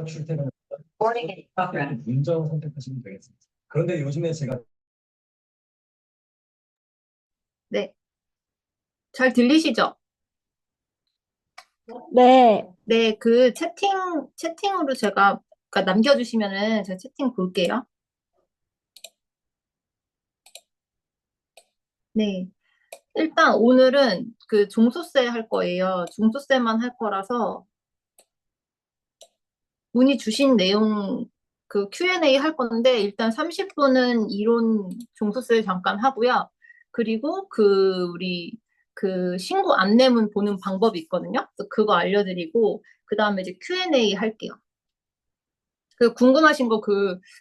출퇴근 Morning program. 운전 선택하시면 되겠습니다. 그런데 요즘에 제가 네, 잘 들리시죠? 네, 네, 채팅으로 제가, 그러니까 남겨주시면은 제가 채팅 볼게요. 네, 일단 오늘은 그 종소세 할 거예요. 종소세만 할 거라서 문의 주신 내용 그 Q&A 할 건데 일단 30분은 이론 종소세 잠깐 하고요. 그리고 우리 신고 안내문 보는 방법이 있거든요. 그래서 그거 알려드리고 그 다음에 이제 Q&A 할게요. 궁금하신 거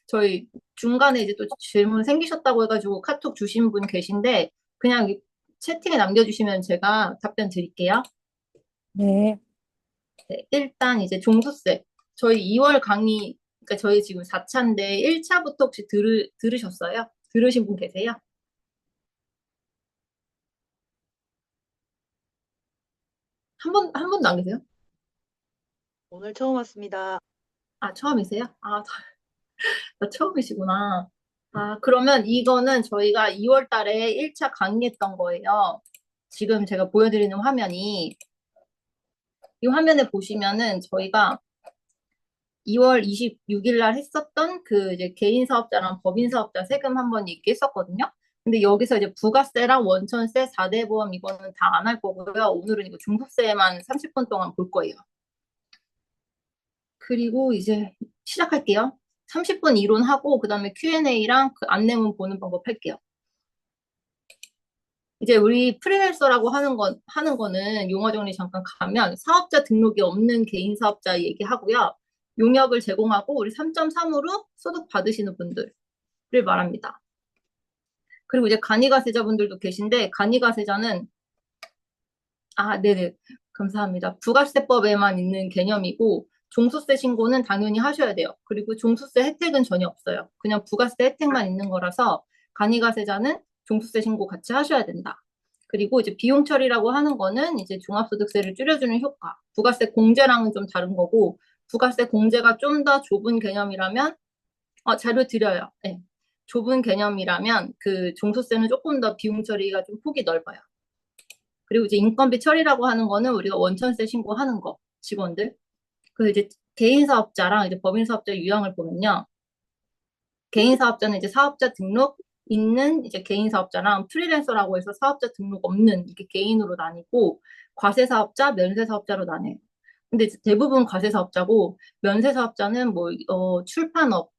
저희 중간에 이제 또 질문 생기셨다고 해가지고 카톡 주신 분 계신데 그냥 채팅에 남겨주시면 제가 답변 드릴게요. 네. 네, 일단 이제 종소세. 저희 2월 강의, 그러니까 저희 지금 4차인데 1차부터 혹시 들으셨어요? 들으신 분 계세요? 한 분도 안 계세요? 오늘 처음 왔습니다. 아, 처음이세요? 아, 다 처음이시구나. 아, 그러면 이거는 저희가 2월 달에 1차 강의했던 거예요. 지금 제가 보여드리는 화면이 이 화면에 보시면은 저희가 2월 26일 날 했었던 이제 개인 사업자랑 법인 사업자 세금 한번 얘기했었거든요. 근데 여기서 이제 부가세랑 원천세, 4대 보험 이거는 다 안 할 거고요. 오늘은 이거 중소세만 30분 동안 볼 거예요. 그리고 이제 시작할게요. 30분 이론하고 그다음에 Q&A랑 그 안내문 보는 방법 할게요. 이제 우리 프리랜서라고 하는 거는 용어 정리 잠깐 가면 사업자 등록이 없는 개인 사업자 얘기하고요. 용역을 제공하고 우리 3.3으로 소득 받으시는 분들을 말합니다. 그리고 이제 간이가세자분들도 계신데 간이가세자는 네네 감사합니다. 부가세법에만 있는 개념이고 종소세 신고는 당연히 하셔야 돼요. 그리고 종소세 혜택은 전혀 없어요. 그냥 부가세 혜택만 있는 거라서 간이가세자는 종소세 신고 같이 하셔야 된다. 그리고 이제 비용 처리라고 하는 거는 이제 종합소득세를 줄여주는 효과. 부가세 공제랑은 좀 다른 거고 부가세 공제가 좀 더 좁은 개념이라면 자료 드려요. 네. 좁은 개념이라면 그 종소세는 조금 더 비용 처리가 좀 폭이 넓어요. 그리고 이제 인건비 처리라고 하는 거는 우리가 원천세 신고하는 거, 직원들. 이제 개인 사업자랑 이제 법인 사업자 유형을 보면요. 개인 사업자는 이제 사업자 등록 있는 이제 개인 사업자랑 프리랜서라고 해서 사업자 등록 없는 이렇게 개인으로 나뉘고 과세 사업자, 면세 사업자로 나뉘어요. 근데 이제 대부분 과세 사업자고 면세 사업자는 출판업,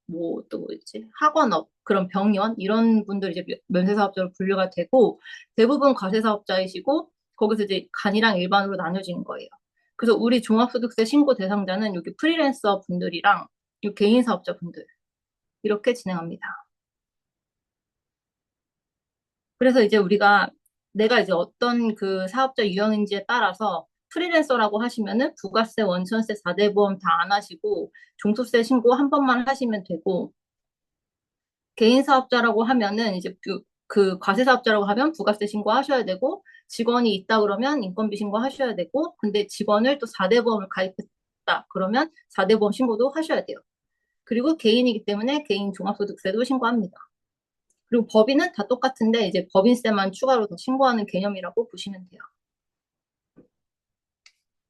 또 뭐지? 학원업, 그런 병원 이런 분들 이제 면세 사업자로 분류가 되고 대부분 과세 사업자이시고 거기서 이제 간이랑 일반으로 나눠지는 거예요. 그래서 우리 종합소득세 신고 대상자는 여기 프리랜서 분들이랑 이 개인 사업자 분들 이렇게 진행합니다. 그래서 이제 내가 이제 어떤 그 사업자 유형인지에 따라서 프리랜서라고 하시면은 부가세, 원천세, 4대 보험 다 안 하시고 종소세 신고 한 번만 하시면 되고 개인 사업자라고 하면은 이제 과세 사업자라고 하면 부가세 신고하셔야 되고 직원이 있다 그러면 인건비 신고하셔야 되고 근데 직원을 또 4대 보험을 가입했다 그러면 4대 보험 신고도 하셔야 돼요. 그리고 개인이기 때문에 개인 종합소득세도 신고합니다. 그리고 법인은 다 똑같은데 이제 법인세만 추가로 더 신고하는 개념이라고 보시면 돼요.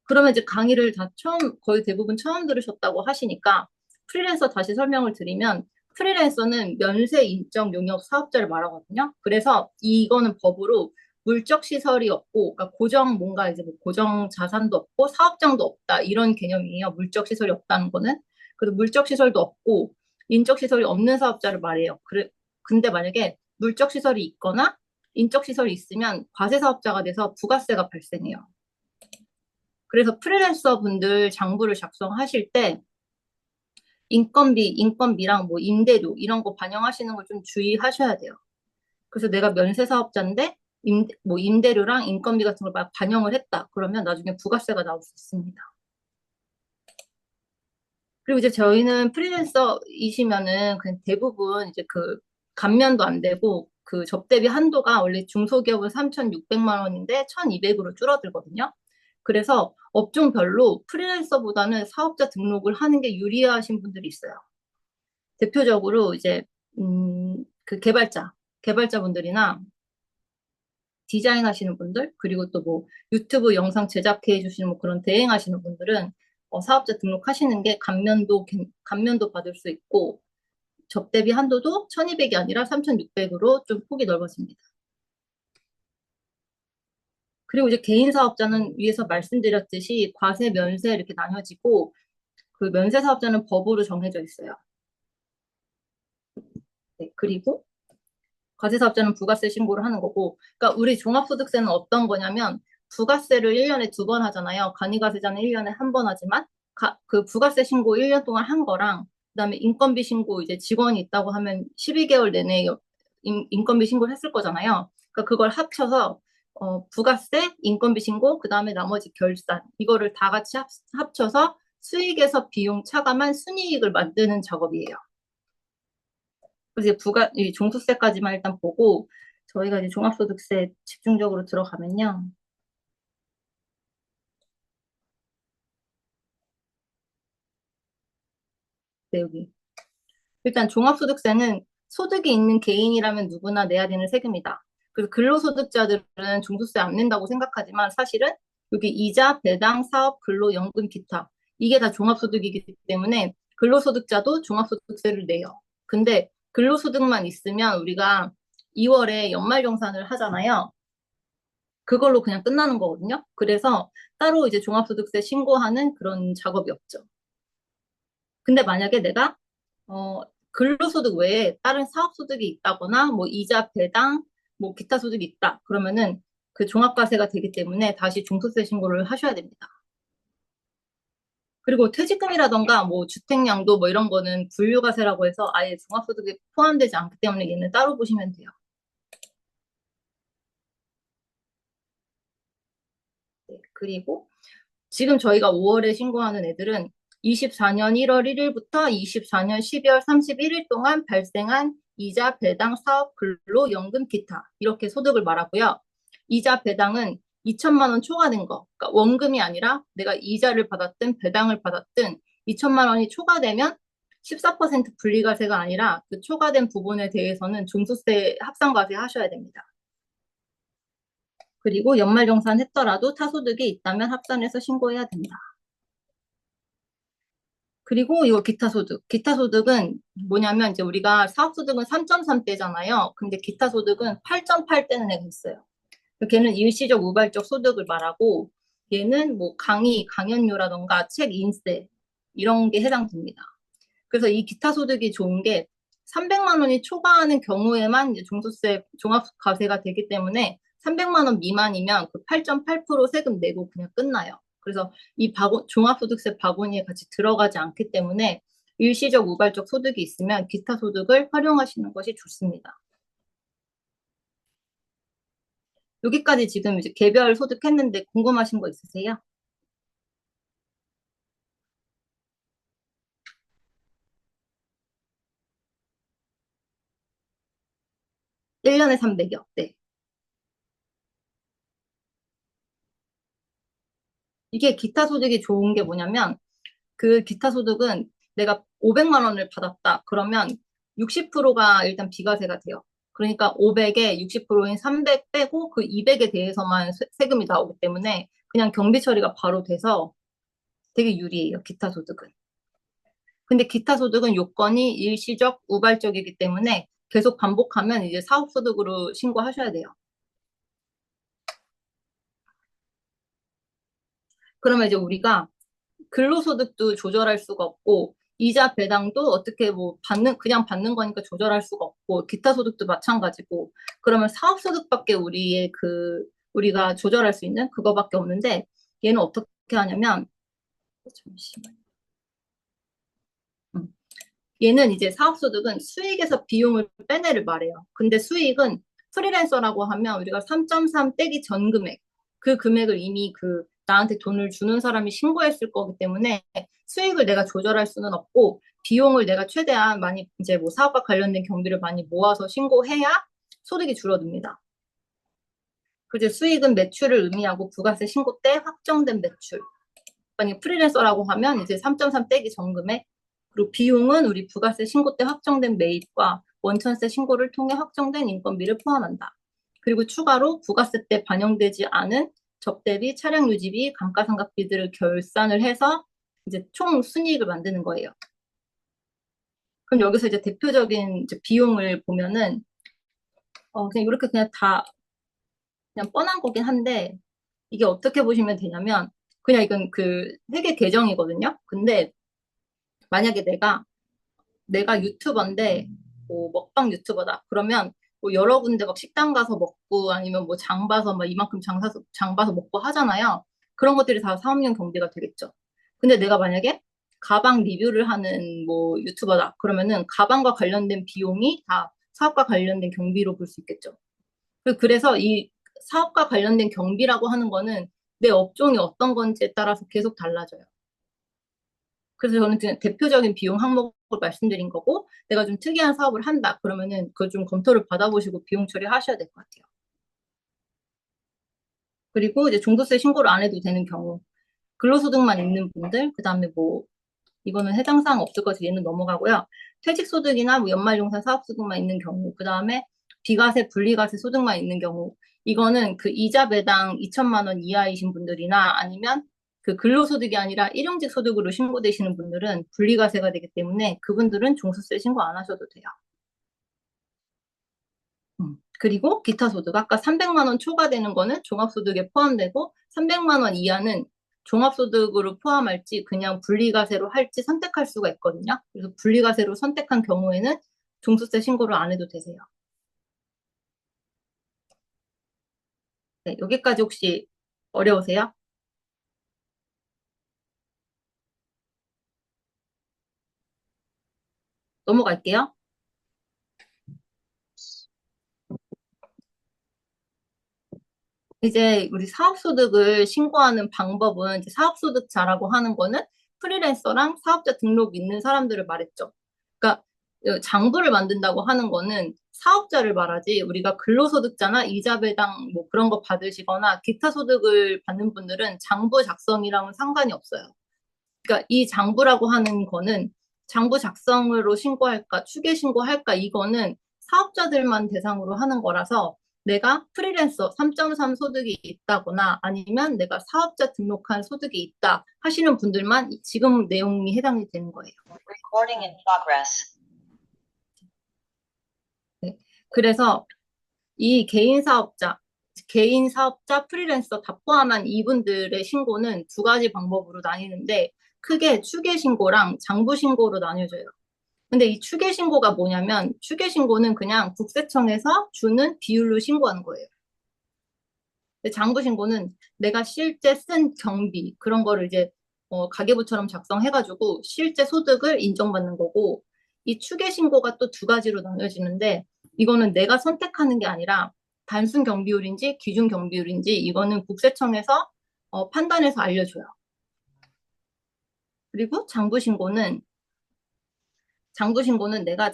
그러면 이제 강의를 거의 대부분 처음 들으셨다고 하시니까 프리랜서 다시 설명을 드리면 프리랜서는 면세 인적 용역 사업자를 말하거든요. 그래서 이거는 법으로 물적 시설이 없고, 그러니까 뭔가 이제 뭐 고정 자산도 없고 사업장도 없다 이런 개념이에요. 물적 시설이 없다는 거는. 그래서 물적 시설도 없고 인적 시설이 없는 사업자를 말해요. 근데 만약에 물적 시설이 있거나 인적 시설이 있으면 과세 사업자가 돼서 부가세가 발생해요. 그래서 프리랜서 분들 장부를 작성하실 때 인건비랑 뭐 임대료 이런 거 반영하시는 걸 좀 주의하셔야 돼요. 그래서 내가 면세 사업자인데 임대료랑 인건비 같은 걸 막 반영을 했다. 그러면 나중에 부가세가 나올 수 있습니다. 그리고 이제 저희는 프리랜서이시면은 그냥 대부분 이제 감면도 안 되고 접대비 한도가 원래 중소기업은 3,600만 원인데 1,200으로 줄어들거든요. 그래서 업종별로 프리랜서보다는 사업자 등록을 하는 게 유리하신 분들이 있어요. 대표적으로 이제 그 개발자분들이나 디자인 하시는 분들, 그리고 또 뭐 유튜브 영상 제작해 주시는 뭐 그런 대행 하시는 분들은 사업자 등록하시는 게 감면도 받을 수 있고 접대비 한도도 1,200이 아니라 3,600으로 좀 폭이 넓어집니다. 그리고 이제 개인 사업자는 위에서 말씀드렸듯이 과세, 면세 이렇게 나뉘어지고 그 면세 사업자는 법으로 정해져 있어요. 네, 그리고 과세 사업자는 부가세 신고를 하는 거고, 그러니까 우리 종합소득세는 어떤 거냐면 부가세를 1년에 2번 하잖아요. 간이가세자는 1년에 1번 하지만 그 부가세 신고 1년 동안 한 거랑 그다음에 인건비 신고 이제 직원이 있다고 하면 12개월 내내 인건비 신고를 했을 거잖아요. 그러니까 그걸 합쳐서 부가세, 인건비 신고, 그다음에 나머지 결산 이거를 다 같이 합쳐서 수익에서 비용 차감한 순이익을 만드는 작업이에요. 그래서 이제 이 종수세까지만 일단 보고 저희가 이제 종합소득세 집중적으로 들어가면요. 네, 여기. 일단 종합소득세는 소득이 있는 개인이라면 누구나 내야 되는 세금이다. 그래서 근로소득자들은 종부세 안 낸다고 생각하지만 사실은 여기 이자, 배당, 사업, 근로, 연금, 기타 이게 다 종합소득이기 때문에 근로소득자도 종합소득세를 내요. 근데 근로소득만 있으면 우리가 2월에 연말정산을 하잖아요. 그걸로 그냥 끝나는 거거든요. 그래서 따로 이제 종합소득세 신고하는 그런 작업이 없죠. 근데 만약에 내가 어, 근로소득 외에 다른 사업소득이 있다거나 뭐 이자, 배당, 뭐 기타 소득이 있다. 그러면은 그 종합과세가 되기 때문에 다시 종소세 신고를 하셔야 됩니다. 그리고 퇴직금이라던가 뭐 주택량도 뭐 이런 거는 분류과세라고 해서 아예 종합소득에 포함되지 않기 때문에 얘는 따로 보시면 돼요. 네, 그리고 지금 저희가 5월에 신고하는 애들은 24년 1월 1일부터 24년 12월 31일 동안 발생한 이자, 배당, 사업, 근로, 연금, 기타 이렇게 소득을 말하고요. 이자, 배당은 2천만 원 초과된 거, 그러니까 원금이 아니라 내가 이자를 받았든 배당을 받았든 2천만 원이 초과되면 14% 분리과세가 아니라 그 초과된 부분에 대해서는 종수세 합산과세 하셔야 됩니다. 그리고 연말정산 했더라도 타소득이 있다면 합산해서 신고해야 된다. 그리고 이거 기타소득. 기타소득은 뭐냐면 이제 우리가 사업소득은 3.3대잖아요. 근데 기타소득은 8.8대는 애가 있어요. 걔는 일시적 우발적 소득을 말하고 얘는 뭐 강연료라던가 책 인세 이런 게 해당됩니다. 그래서 이 기타소득이 좋은 게 300만 원이 초과하는 경우에만 이제 종소세 종합과세가 되기 때문에 300만 원 미만이면 그 8.8% 세금 내고 그냥 끝나요. 그래서 이 종합소득세 바구니에 같이 들어가지 않기 때문에 일시적 우발적 소득이 있으면 기타 소득을 활용하시는 것이 좋습니다. 여기까지 지금 이제 개별 소득 했는데 궁금하신 거 있으세요? 1년에 300여. 네. 이게 기타 소득이 좋은 게 뭐냐면 그 기타 소득은 내가 500만 원을 받았다. 그러면 60%가 일단 비과세가 돼요. 그러니까 500에 60%인 300 빼고 그 200에 대해서만 세금이 나오기 때문에 그냥 경비 처리가 바로 돼서 되게 유리해요. 기타 소득은. 근데 기타 소득은 요건이 일시적, 우발적이기 때문에 계속 반복하면 이제 사업소득으로 신고하셔야 돼요. 그러면 이제 우리가 근로소득도 조절할 수가 없고 이자 배당도 어떻게 뭐 그냥 받는 거니까 조절할 수가 없고 기타 소득도 마찬가지고 그러면 사업소득밖에 우리가 조절할 수 있는 그거밖에 없는데 얘는 어떻게 하냐면 잠시만 얘는 이제 사업소득은 수익에서 비용을 빼내를 말해요. 근데 수익은 프리랜서라고 하면 우리가 3.3 떼기 전 금액 그 금액을 이미 나한테 돈을 주는 사람이 신고했을 거기 때문에 수익을 내가 조절할 수는 없고 비용을 내가 최대한 많이 이제 뭐 사업과 관련된 경비를 많이 모아서 신고해야 소득이 줄어듭니다. 그죠? 수익은 매출을 의미하고 부가세 신고 때 확정된 매출. 만약에 프리랜서라고 하면 이제 3.3 떼기 정금액. 그리고 비용은 우리 부가세 신고 때 확정된 매입과 원천세 신고를 통해 확정된 인건비를 포함한다. 그리고 추가로 부가세 때 반영되지 않은 접대비, 차량 유지비, 감가상각비들을 결산을 해서 이제 총 순이익을 만드는 거예요. 그럼 여기서 이제 대표적인 이제 비용을 보면은 그냥 이렇게 그냥 다 그냥 뻔한 거긴 한데 이게 어떻게 보시면 되냐면 그냥 이건 그 회계 계정이거든요. 근데 만약에 내가 유튜버인데 뭐 먹방 유튜버다. 그러면 뭐 여러 군데 막 식당 가서 먹고 아니면 뭐 장 봐서 막 이만큼 장 봐서 먹고 하잖아요. 그런 것들이 다 사업용 경비가 되겠죠. 근데 내가 만약에 가방 리뷰를 하는 뭐 유튜버다. 그러면은 가방과 관련된 비용이 다 사업과 관련된 경비로 볼 수 있겠죠. 그래서 이 사업과 관련된 경비라고 하는 거는 내 업종이 어떤 건지에 따라서 계속 달라져요. 그래서 저는 그냥 대표적인 비용 항목을 말씀드린 거고, 내가 좀 특이한 사업을 한다. 그러면은 그걸 좀 검토를 받아보시고 비용 처리하셔야 될 것 같아요. 그리고 이제 종부세 신고를 안 해도 되는 경우, 근로소득만 있는 분들, 그 다음에 뭐, 이거는 해당 사항 없을 것같아서 얘는 넘어가고요. 퇴직소득이나 뭐 연말용산 사업소득만 있는 경우, 그 다음에 비과세, 분리과세 소득만 있는 경우, 이거는 그 이자 배당 2천만 원 이하이신 분들이나 아니면 그 근로소득이 아니라 일용직 소득으로 신고되시는 분들은 분리과세가 되기 때문에 그분들은 종부세 신고 안 하셔도 돼요. 그리고 기타 소득, 아까 300만 원 초과되는 거는 종합소득에 포함되고 300만 원 이하는 종합소득으로 포함할지 그냥 분리과세로 할지 선택할 수가 있거든요. 그래서 분리과세로 선택한 경우에는 종부세 신고를 안 해도 되세요. 네, 여기까지 혹시 어려우세요? 넘어갈게요. 이제 우리 사업소득을 신고하는 방법은 이제 사업소득자라고 하는 거는 프리랜서랑 사업자 등록 있는 사람들을 말했죠. 그러니까 장부를 만든다고 하는 거는 사업자를 말하지 우리가 근로소득자나 이자 배당 뭐 그런 거 받으시거나 기타 소득을 받는 분들은 장부 작성이랑은 상관이 없어요. 그러니까 이 장부라고 하는 거는 장부 작성으로 신고할까, 추계 신고할까 이거는 사업자들만 대상으로 하는 거라서 내가 프리랜서 3.3 소득이 있다거나 아니면 내가 사업자 등록한 소득이 있다 하시는 분들만 지금 내용이 해당이 되는 거예요. Recording in progress. 네. 그래서 이 개인 사업자, 프리랜서 다 포함한 이분들의 신고는 두 가지 방법으로 나뉘는데 크게 추계 신고랑 장부 신고로 나뉘어져요. 근데 이 추계 신고가 뭐냐면 추계 신고는 그냥 국세청에서 주는 비율로 신고하는 거예요. 근데 장부 신고는 내가 실제 쓴 경비 그런 거를 이제 가계부처럼 작성해가지고 실제 소득을 인정받는 거고 이 추계 신고가 또 두 가지로 나눠지는데 이거는 내가 선택하는 게 아니라 단순 경비율인지 기준 경비율인지 이거는 국세청에서 판단해서 알려줘요. 그리고 장부신고는 내가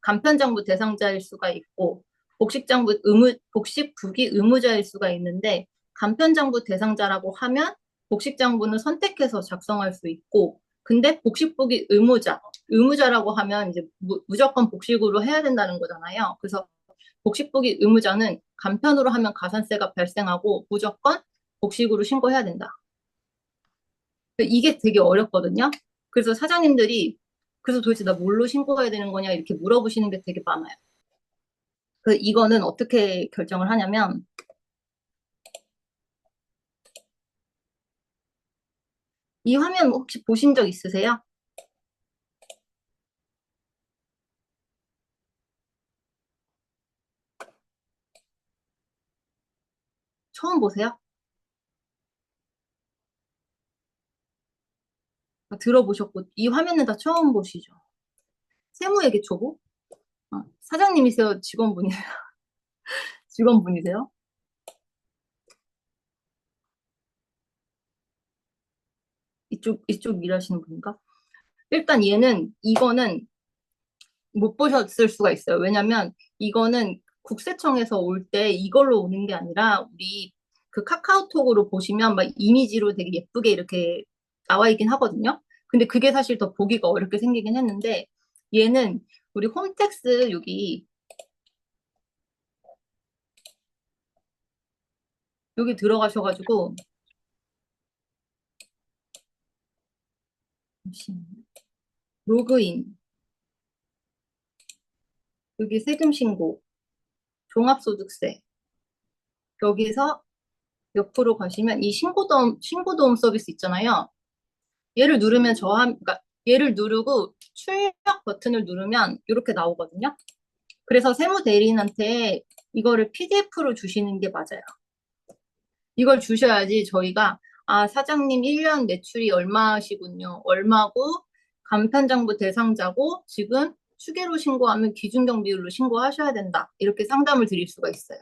간편장부 대상자일 수가 있고, 복식부기 의무자일 수가 있는데, 간편장부 대상자라고 하면, 복식장부는 선택해서 작성할 수 있고, 근데 복식부기 의무자라고 하면 이제 무조건 복식으로 해야 된다는 거잖아요. 그래서 복식부기 의무자는 간편으로 하면 가산세가 발생하고, 무조건 복식으로 신고해야 된다. 이게 되게 어렵거든요. 그래서 사장님들이 그래서 도대체 나 뭘로 신고해야 되는 거냐 이렇게 물어보시는 게 되게 많아요. 이거는 어떻게 결정을 하냐면 이 화면 혹시 보신 적 있으세요? 처음 보세요? 들어보셨고 이 화면은 다 처음 보시죠? 세무회계 초보? 사장님이세요? 직원분이세요? 직원분이세요? 이쪽 일하시는 분인가? 일단 이거는 못 보셨을 수가 있어요. 왜냐면 이거는 국세청에서 올 때 이걸로 오는 게 아니라 우리 그 카카오톡으로 보시면 막 이미지로 되게 예쁘게 이렇게 나와 있긴 하거든요. 근데 그게 사실 더 보기가 어렵게 생기긴 했는데 얘는 우리 홈택스 여기 들어가셔가지고 잠시만요. 로그인 여기 세금 신고 종합소득세 여기서 옆으로 가시면 이 신고도움 서비스 있잖아요. 얘를 누르면 그러니까 얘를 누르고 출력 버튼을 누르면 이렇게 나오거든요. 그래서 세무대리인한테 이거를 PDF로 주시는 게 맞아요. 이걸 주셔야지 저희가 아, 사장님 1년 매출이 얼마시군요. 얼마고 간편정보 대상자고 지금 추계로 신고하면 기준경비율로 신고하셔야 된다. 이렇게 상담을 드릴 수가 있어요.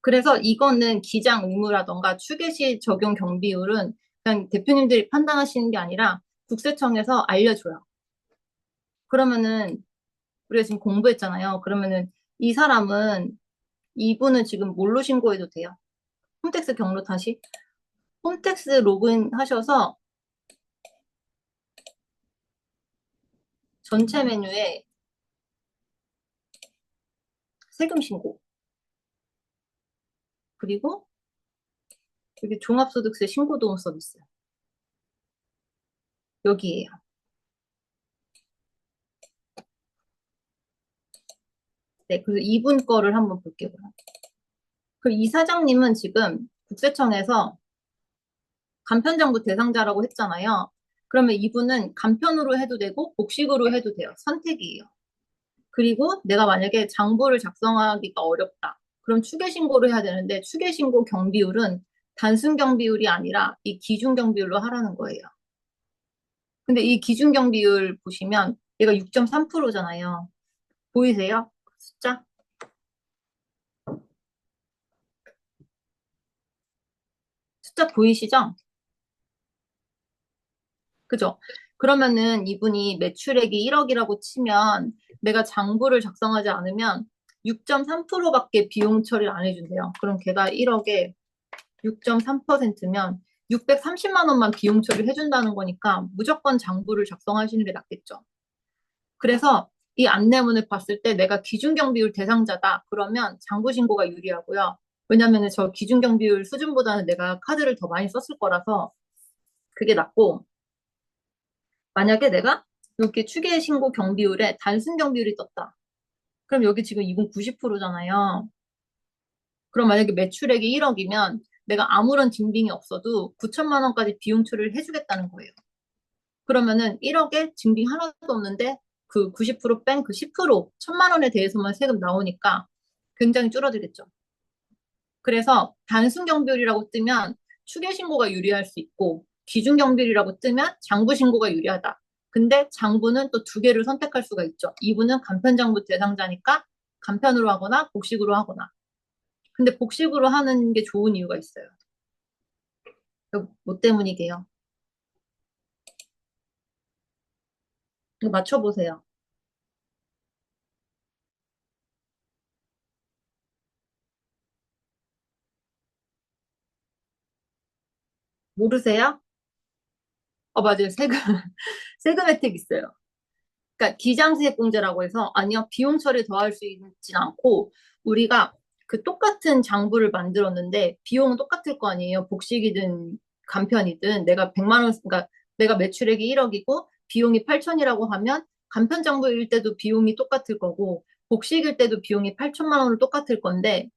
그래서 이거는 기장 의무라던가 추계시 적용 경비율은 그냥 대표님들이 판단하시는 게 아니라 국세청에서 알려줘요. 그러면은 우리가 지금 공부했잖아요. 그러면은 이 사람은 이분은 지금 뭘로 신고해도 돼요? 홈택스 경로 다시 홈택스 로그인 하셔서 전체 메뉴에 세금 신고 그리고 여기 종합소득세 신고도움 서비스 여기에요. 네, 그래서 이분 거를 한번 볼게요. 그럼 이 사장님은 지금 국세청에서 간편정보 대상자라고 했잖아요. 그러면 이분은 간편으로 해도 되고 복식으로 해도 돼요. 선택이에요. 그리고 내가 만약에 장부를 작성하기가 어렵다. 그럼 추계신고를 해야 되는데 추계신고 경비율은 단순 경비율이 아니라 이 기준 경비율로 하라는 거예요. 근데 이 기준 경비율 보시면 얘가 6.3%잖아요. 보이세요? 숫자? 숫자 보이시죠? 그죠? 그러면은 이분이 매출액이 1억이라고 치면 내가 장부를 작성하지 않으면 6.3%밖에 비용 처리를 안 해준대요. 그럼 걔가 1억에 6.3%면 630만 원만 비용 처리를 해준다는 거니까 무조건 장부를 작성하시는 게 낫겠죠. 그래서 이 안내문을 봤을 때 내가 기준경비율 대상자다. 그러면 장부 신고가 유리하고요. 왜냐면 저 기준경비율 수준보다는 내가 카드를 더 많이 썼을 거라서 그게 낫고 만약에 내가 이렇게 추계 신고 경비율에 단순 경비율이 떴다. 그럼 여기 지금 이분 90%잖아요. 그럼 만약에 매출액이 1억이면 내가 아무런 증빙이 없어도 9천만 원까지 비용 처리를 해주겠다는 거예요. 그러면은 1억에 증빙 하나도 없는데 그 90%뺀 그 10%, 1천만 원에 대해서만 세금 나오니까 굉장히 줄어들겠죠. 그래서 단순 경비율이라고 뜨면 추계 신고가 유리할 수 있고 기준 경비율이라고 뜨면 장부 신고가 유리하다. 근데 장부는 또 두 개를 선택할 수가 있죠. 이분은 간편장부 대상자니까 간편으로 하거나 복식으로 하거나. 근데 복식으로 하는 게 좋은 이유가 있어요. 뭐 때문이게요? 이거 맞춰보세요. 모르세요? 맞아요. 세금, 세금 혜택 있어요. 그러니까 기장세액공제라고 해서 아니요. 비용 처리 더할 수 있진 않고 우리가 그 똑같은 장부를 만들었는데 비용은 똑같을 거 아니에요. 복식이든 간편이든 내가 100만 원, 그러니까 내가 매출액이 1억이고 비용이 8천이라고 하면 간편 장부일 때도 비용이 똑같을 거고 복식일 때도 비용이 8천만 원으로 똑같을 건데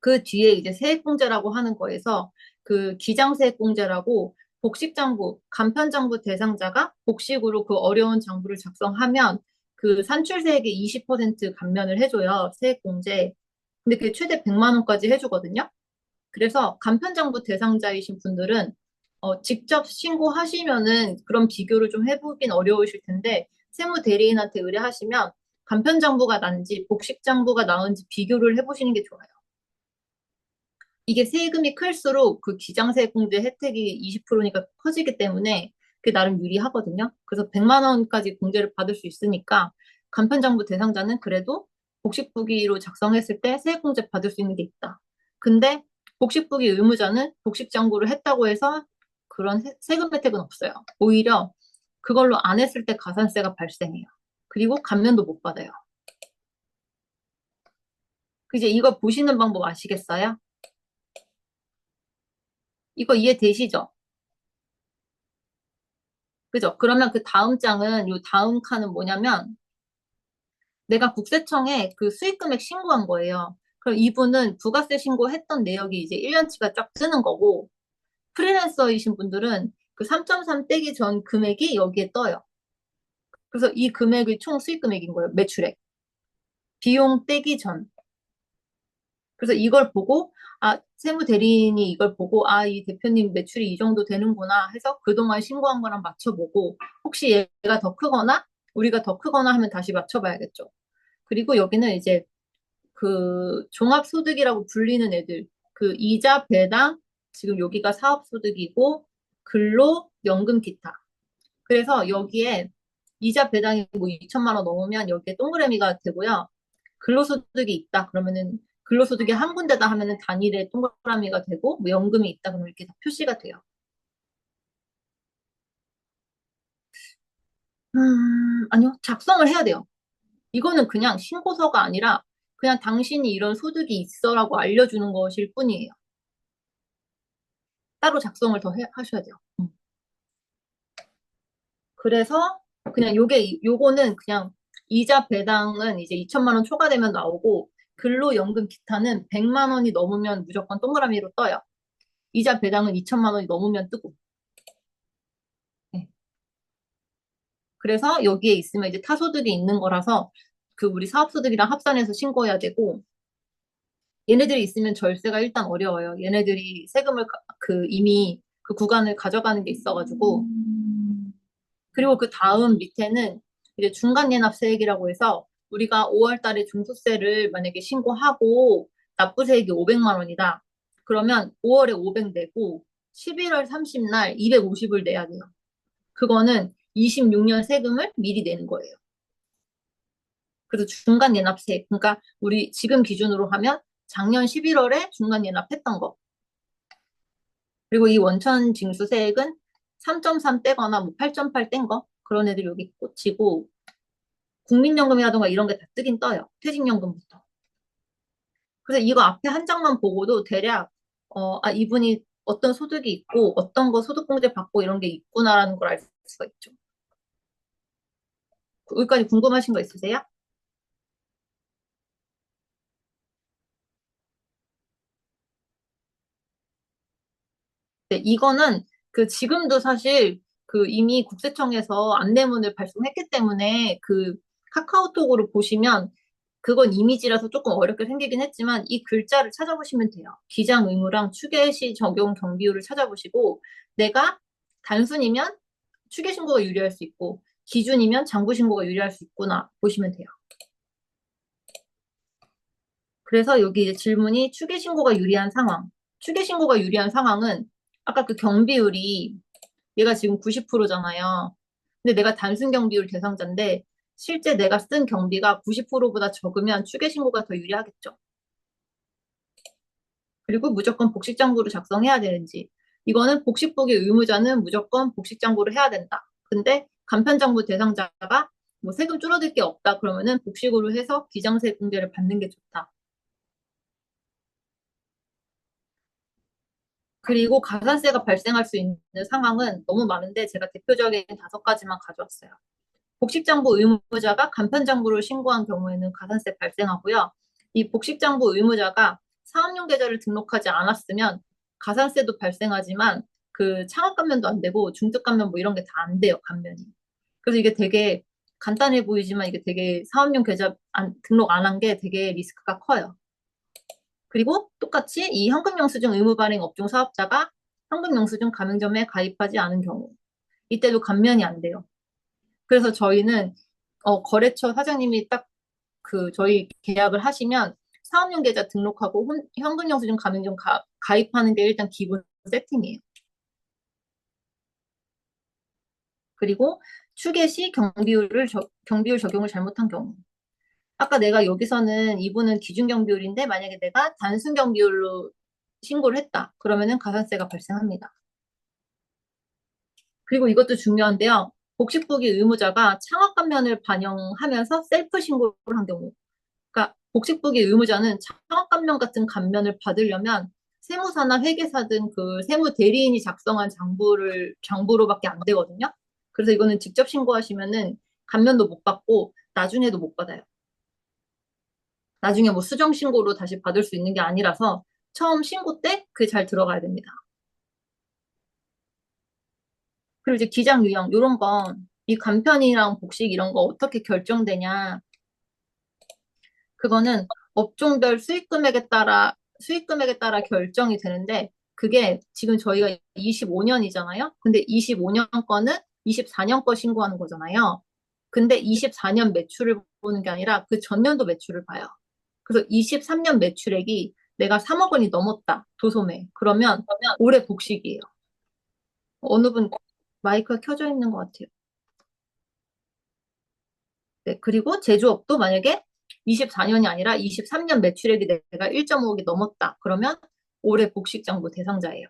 그 뒤에 이제 세액공제라고 하는 거에서 그 기장세액공제라고 복식장부, 간편장부 대상자가 복식으로 그 어려운 장부를 작성하면 그 산출세액의 20% 감면을 해줘요. 세액공제. 근데 그게 최대 100만 원까지 해주거든요. 그래서 간편장부 대상자이신 분들은 직접 신고하시면은 그런 비교를 좀 해보긴 어려우실 텐데 세무대리인한테 의뢰하시면 간편장부가 난지 복식장부가 나은지 비교를 해보시는 게 좋아요. 이게 세금이 클수록 그 기장세액공제 혜택이 20%니까 커지기 때문에 그게 나름 유리하거든요. 그래서 100만 원까지 공제를 받을 수 있으니까 간편장부 대상자는 그래도 복식부기로 작성했을 때 세액공제 받을 수 있는 게 있다. 근데 복식부기 의무자는 복식장부를 했다고 해서 그런 세금 혜택은 없어요. 오히려 그걸로 안 했을 때 가산세가 발생해요. 그리고 감면도 못 받아요. 이제 이거 보시는 방법 아시겠어요? 이거 이해되시죠? 그죠? 그러면 그 다음 장은, 요 다음 칸은 뭐냐면, 내가 국세청에 그 수익금액 신고한 거예요. 그럼 이분은 부가세 신고했던 내역이 이제 1년치가 쫙 뜨는 거고, 프리랜서이신 분들은 그 3.3 떼기 전 금액이 여기에 떠요. 그래서 이 금액이 총 수익금액인 거예요. 매출액. 비용 떼기 전. 그래서 이걸 보고, 아, 세무대리인이 이걸 보고, 아, 이 대표님 매출이 이 정도 되는구나 해서 그동안 신고한 거랑 맞춰보고, 혹시 얘가 더 크거나, 우리가 더 크거나 하면 다시 맞춰봐야겠죠. 그리고 여기는 이제 그 종합소득이라고 불리는 애들, 그 이자, 배당, 지금 여기가 사업소득이고, 근로, 연금, 기타. 그래서 여기에 이자 배당이 뭐 2천만 원 넘으면 여기에 동그라미가 되고요. 근로소득이 있다 그러면은 근로소득이 한 군데다 하면은 단일의 동그라미가 되고 뭐 연금이 있다 그러면 이렇게 다 표시가 돼요. 아니요. 작성을 해야 돼요. 이거는 그냥 신고서가 아니라 그냥 당신이 이런 소득이 있어라고 알려주는 것일 뿐이에요. 따로 작성을 더 하셔야 돼요. 그래서 그냥 요거는 그냥 이자 배당은 이제 2천만 원 초과되면 나오고 근로연금 기타는 100만 원이 넘으면 무조건 동그라미로 떠요. 이자 배당은 2천만 원이 넘으면 뜨고. 네. 그래서 여기에 있으면 이제 타소득이 있는 거라서 그 우리 사업소득이랑 합산해서 신고해야 되고 얘네들이 있으면 절세가 일단 어려워요. 얘네들이 세금을 그 이미 그 구간을 가져가는 게 있어가지고 그리고 그 다음 밑에는 이제 중간예납세액이라고 해서 우리가 5월 달에 중소세를 만약에 신고하고 납부세액이 500만 원이다. 그러면 5월에 500 내고 11월 30날 250을 내야 돼요. 그거는 26년 세금을 미리 내는 거예요. 그래서 중간예납세액. 그러니까 우리 지금 기준으로 하면 작년 11월에 중간예납했던 거. 그리고 이 원천 징수세액은 3.3 떼거나 뭐 8.8 뗀 거. 그런 애들이 여기 꽂히고 국민연금이라든가 이런 게 다 뜨긴 떠요. 퇴직연금부터. 그래서 이거 앞에 한 장만 보고도 대략 이분이 어떤 소득이 있고 어떤 거 소득공제 받고 이런 게 있구나라는 걸 알 수가 있죠. 여기까지 궁금하신 거 있으세요? 네, 이거는 그 지금도 사실 그 이미 국세청에서 안내문을 발송했기 때문에 그 카카오톡으로 보시면 그건 이미지라서 조금 어렵게 생기긴 했지만 이 글자를 찾아보시면 돼요. 기장 의무랑 추계 시 적용 경비율을 찾아보시고 내가 단순이면 추계 신고가 유리할 수 있고 기준이면 장부 신고가 유리할 수 있구나 보시면 돼요. 그래서 여기 이제 질문이 추계 신고가 유리한 상황. 추계 신고가 유리한 상황은 아까 그 경비율이 얘가 지금 90%잖아요. 근데 내가 단순 경비율 대상자인데 실제 내가 쓴 경비가 90%보다 적으면 추계 신고가 더 유리하겠죠. 그리고 무조건 복식장부를 작성해야 되는지. 이거는 복식부기 의무자는 무조건 복식장부를 해야 된다. 근데 간편장부 대상자가 뭐 세금 줄어들 게 없다 그러면은 복식으로 해서 기장세 공제를 받는 게 좋다. 그리고 가산세가 발생할 수 있는 상황은 너무 많은데 제가 대표적인 5가지만 가져왔어요. 복식장부 의무자가 간편장부를 신고한 경우에는 가산세 발생하고요. 이 복식장부 의무자가 사업용 계좌를 등록하지 않았으면 가산세도 발생하지만 그 창업감면도 안 되고 중특감면 뭐 이런 게 다 안 돼요, 감면이. 그래서 이게 되게 간단해 보이지만 이게 되게 사업용 계좌 등록 안 한 게 되게 리스크가 커요. 그리고 똑같이 이 현금영수증 의무 발행 업종 사업자가 현금영수증 가맹점에 가입하지 않은 경우 이때도 감면이 안 돼요. 그래서 저희는 거래처 사장님이 딱 그 저희 계약을 하시면 사업용 계좌 등록하고 현금영수증 가맹점 가입하는 게 일단 기본 세팅이에요. 그리고 추계 시 경비율 적용을 잘못한 경우 아까 내가 여기서는 이분은 기준경 비율인데 만약에 내가 단순경 비율로 신고를 했다. 그러면은 가산세가 발생합니다. 그리고 이것도 중요한데요. 복식부기 의무자가 창업감면을 반영하면서 셀프 신고를 한 경우. 그러니까 복식부기 의무자는 창업감면 같은 감면을 받으려면 세무사나 회계사든 그 세무 대리인이 작성한 장부로밖에 안 되거든요. 그래서 이거는 직접 신고하시면은 감면도 못 받고 나중에도 못 받아요. 나중에 뭐 수정 신고로 다시 받을 수 있는 게 아니라서 처음 신고 때 그게 잘 들어가야 됩니다. 그리고 이제 기장 유형 이런 건 이 간편이랑 복식 이런 거 어떻게 결정되냐? 그거는 업종별 수익금액에 따라 결정이 되는데 그게 지금 저희가 25년이잖아요. 근데 25년 거는 24년 거 신고하는 거잖아요. 근데 24년 매출을 보는 게 아니라 그 전년도 매출을 봐요. 그래서 23년 매출액이 내가 3억 원이 넘었다. 도소매. 그러면 올해 복식이에요. 어느 분 마이크가 켜져 있는 것 같아요. 네, 그리고 제조업도 만약에 24년이 아니라 23년 매출액이 내가 1.5억이 넘었다. 그러면 올해 복식장부 대상자예요.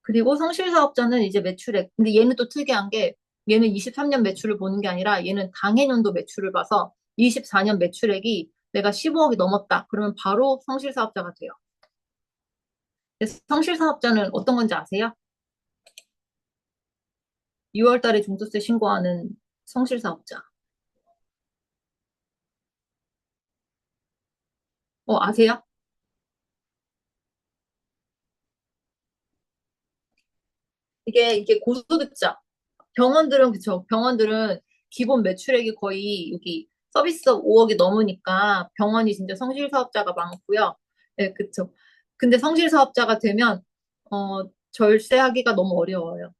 그리고 성실사업자는 이제 매출액. 근데 얘는 또 특이한 게 얘는 23년 매출을 보는 게 아니라 얘는 당해년도 매출을 봐서 24년 매출액이 내가 15억이 넘었다. 그러면 바로 성실사업자가 돼요. 그래서 성실사업자는 어떤 건지 아세요? 6월 달에 종부세 신고하는 성실사업자. 아세요? 이게 고소득자. 병원들은 그쵸. 병원들은 기본 매출액이 거의 여기 서비스 5억이 넘으니까 병원이 진짜 성실 사업자가 많고요. 네, 그쵸. 근데 성실 사업자가 되면 절세하기가 너무 어려워요.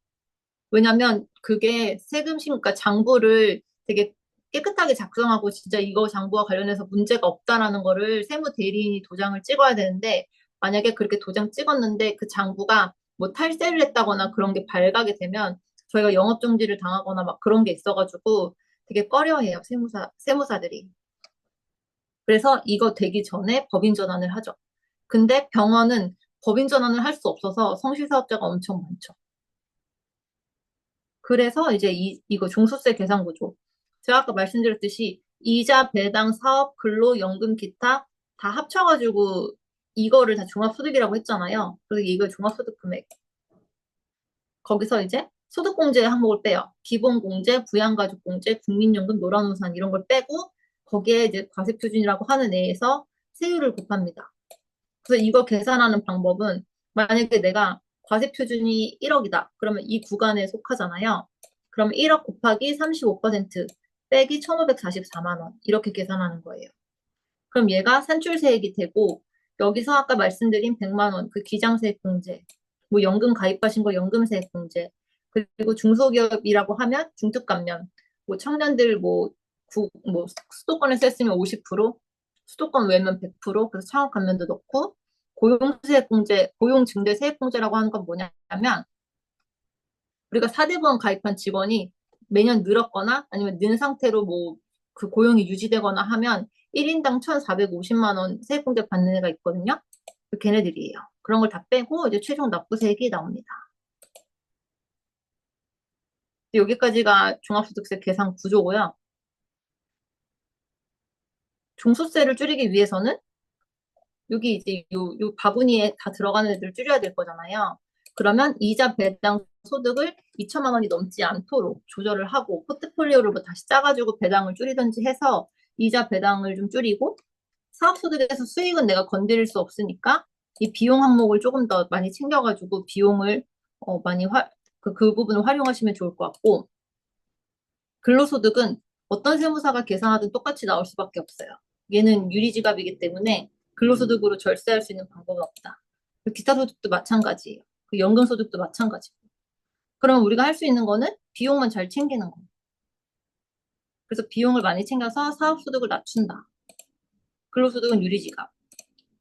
왜냐면 그게 그러니까 장부를 되게 깨끗하게 작성하고 진짜 이거 장부와 관련해서 문제가 없다라는 거를 세무 대리인이 도장을 찍어야 되는데 만약에 그렇게 도장 찍었는데 그 장부가 뭐 탈세를 했다거나 그런 게 발각이 되면 저희가 영업 정지를 당하거나 막 그런 게 있어가지고 되게 꺼려해요, 세무사들이. 그래서 이거 되기 전에 법인 전환을 하죠. 근데 병원은 법인 전환을 할 수 없어서 성실사업자가 엄청 많죠. 그래서 이제 이거 종소세 계산 구조. 제가 아까 말씀드렸듯이 이자, 배당, 사업, 근로, 연금, 기타 다 합쳐가지고 이거를 다 종합소득이라고 했잖아요. 그래서 이걸 종합소득 금액. 거기서 이제 소득공제 항목을 빼요. 기본공제, 부양가족공제, 국민연금, 노란우산 이런 걸 빼고 거기에 이제 과세표준이라고 하는 애에서 세율을 곱합니다. 그래서 이거 계산하는 방법은 만약에 내가 과세표준이 1억이다. 그러면 이 구간에 속하잖아요. 그럼 1억 곱하기 35% 빼기 1,544만 원. 이렇게 계산하는 거예요. 그럼 얘가 산출세액이 되고 여기서 아까 말씀드린 100만 원, 그 기장세액 공제, 뭐 연금 가입하신 거 연금세액 공제, 그리고 중소기업이라고 하면 중특감면, 뭐 청년들 뭐 수도권에서 했으면 50%, 수도권 외면 100%, 그래서 창업감면도 넣고 고용세액 공제, 고용증대 세액공제라고 하는 건 뭐냐면 우리가 4대보험 가입한 직원이 매년 늘었거나 아니면 는 상태로 뭐 그 고용이 유지되거나 하면 1인당 1,450만 원 세액공제 받는 애가 있거든요. 그 걔네들이에요. 그런 걸 다 빼고 이제 최종 납부세액이 나옵니다. 여기까지가 종합소득세 계산 구조고요. 종소세를 줄이기 위해서는 여기 이제 요 바구니에 다 들어가는 애들 줄여야 될 거잖아요. 그러면 이자 배당 소득을 2천만 원이 넘지 않도록 조절을 하고 포트폴리오를 뭐 다시 짜가지고 배당을 줄이든지 해서 이자 배당을 좀 줄이고 사업소득에서 수익은 내가 건드릴 수 없으니까 이 비용 항목을 조금 더 많이 챙겨가지고 비용을 많이 그 부분을 활용하시면 좋을 것 같고 근로소득은 어떤 세무사가 계산하든 똑같이 나올 수밖에 없어요. 얘는 유리지갑이기 때문에 근로소득으로 절세할 수 있는 방법은 없다. 기타 소득도 마찬가지예요. 그 연금소득도 마찬가지고. 그럼 우리가 할 수 있는 거는 비용만 잘 챙기는 거. 그래서 비용을 많이 챙겨서 사업소득을 낮춘다. 근로소득은 유리지갑.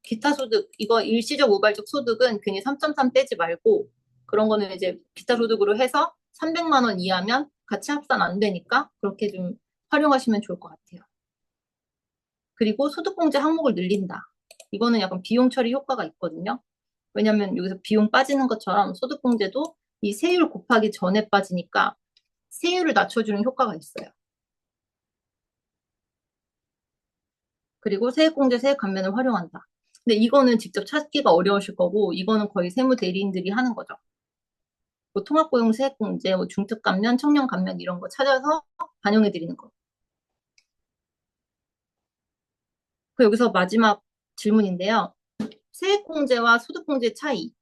기타 소득, 이거 일시적 우발적 소득은 괜히 3.3 떼지 말고 그런 거는 이제 기타 소득으로 해서 300만 원 이하면 같이 합산 안 되니까 그렇게 좀 활용하시면 좋을 것 같아요. 그리고 소득공제 항목을 늘린다. 이거는 약간 비용 처리 효과가 있거든요. 왜냐면 여기서 비용 빠지는 것처럼 소득공제도 이 세율 곱하기 전에 빠지니까 세율을 낮춰주는 효과가 있어요. 그리고 세액공제 세액 감면을 활용한다. 근데 이거는 직접 찾기가 어려우실 거고 이거는 거의 세무 대리인들이 하는 거죠. 뭐 통합고용 세액공제, 뭐 중특감면, 청년감면 이런 거 찾아서 반영해 드리는 거. 그 여기서 마지막 질문인데요. 세액공제와 소득공제 차이가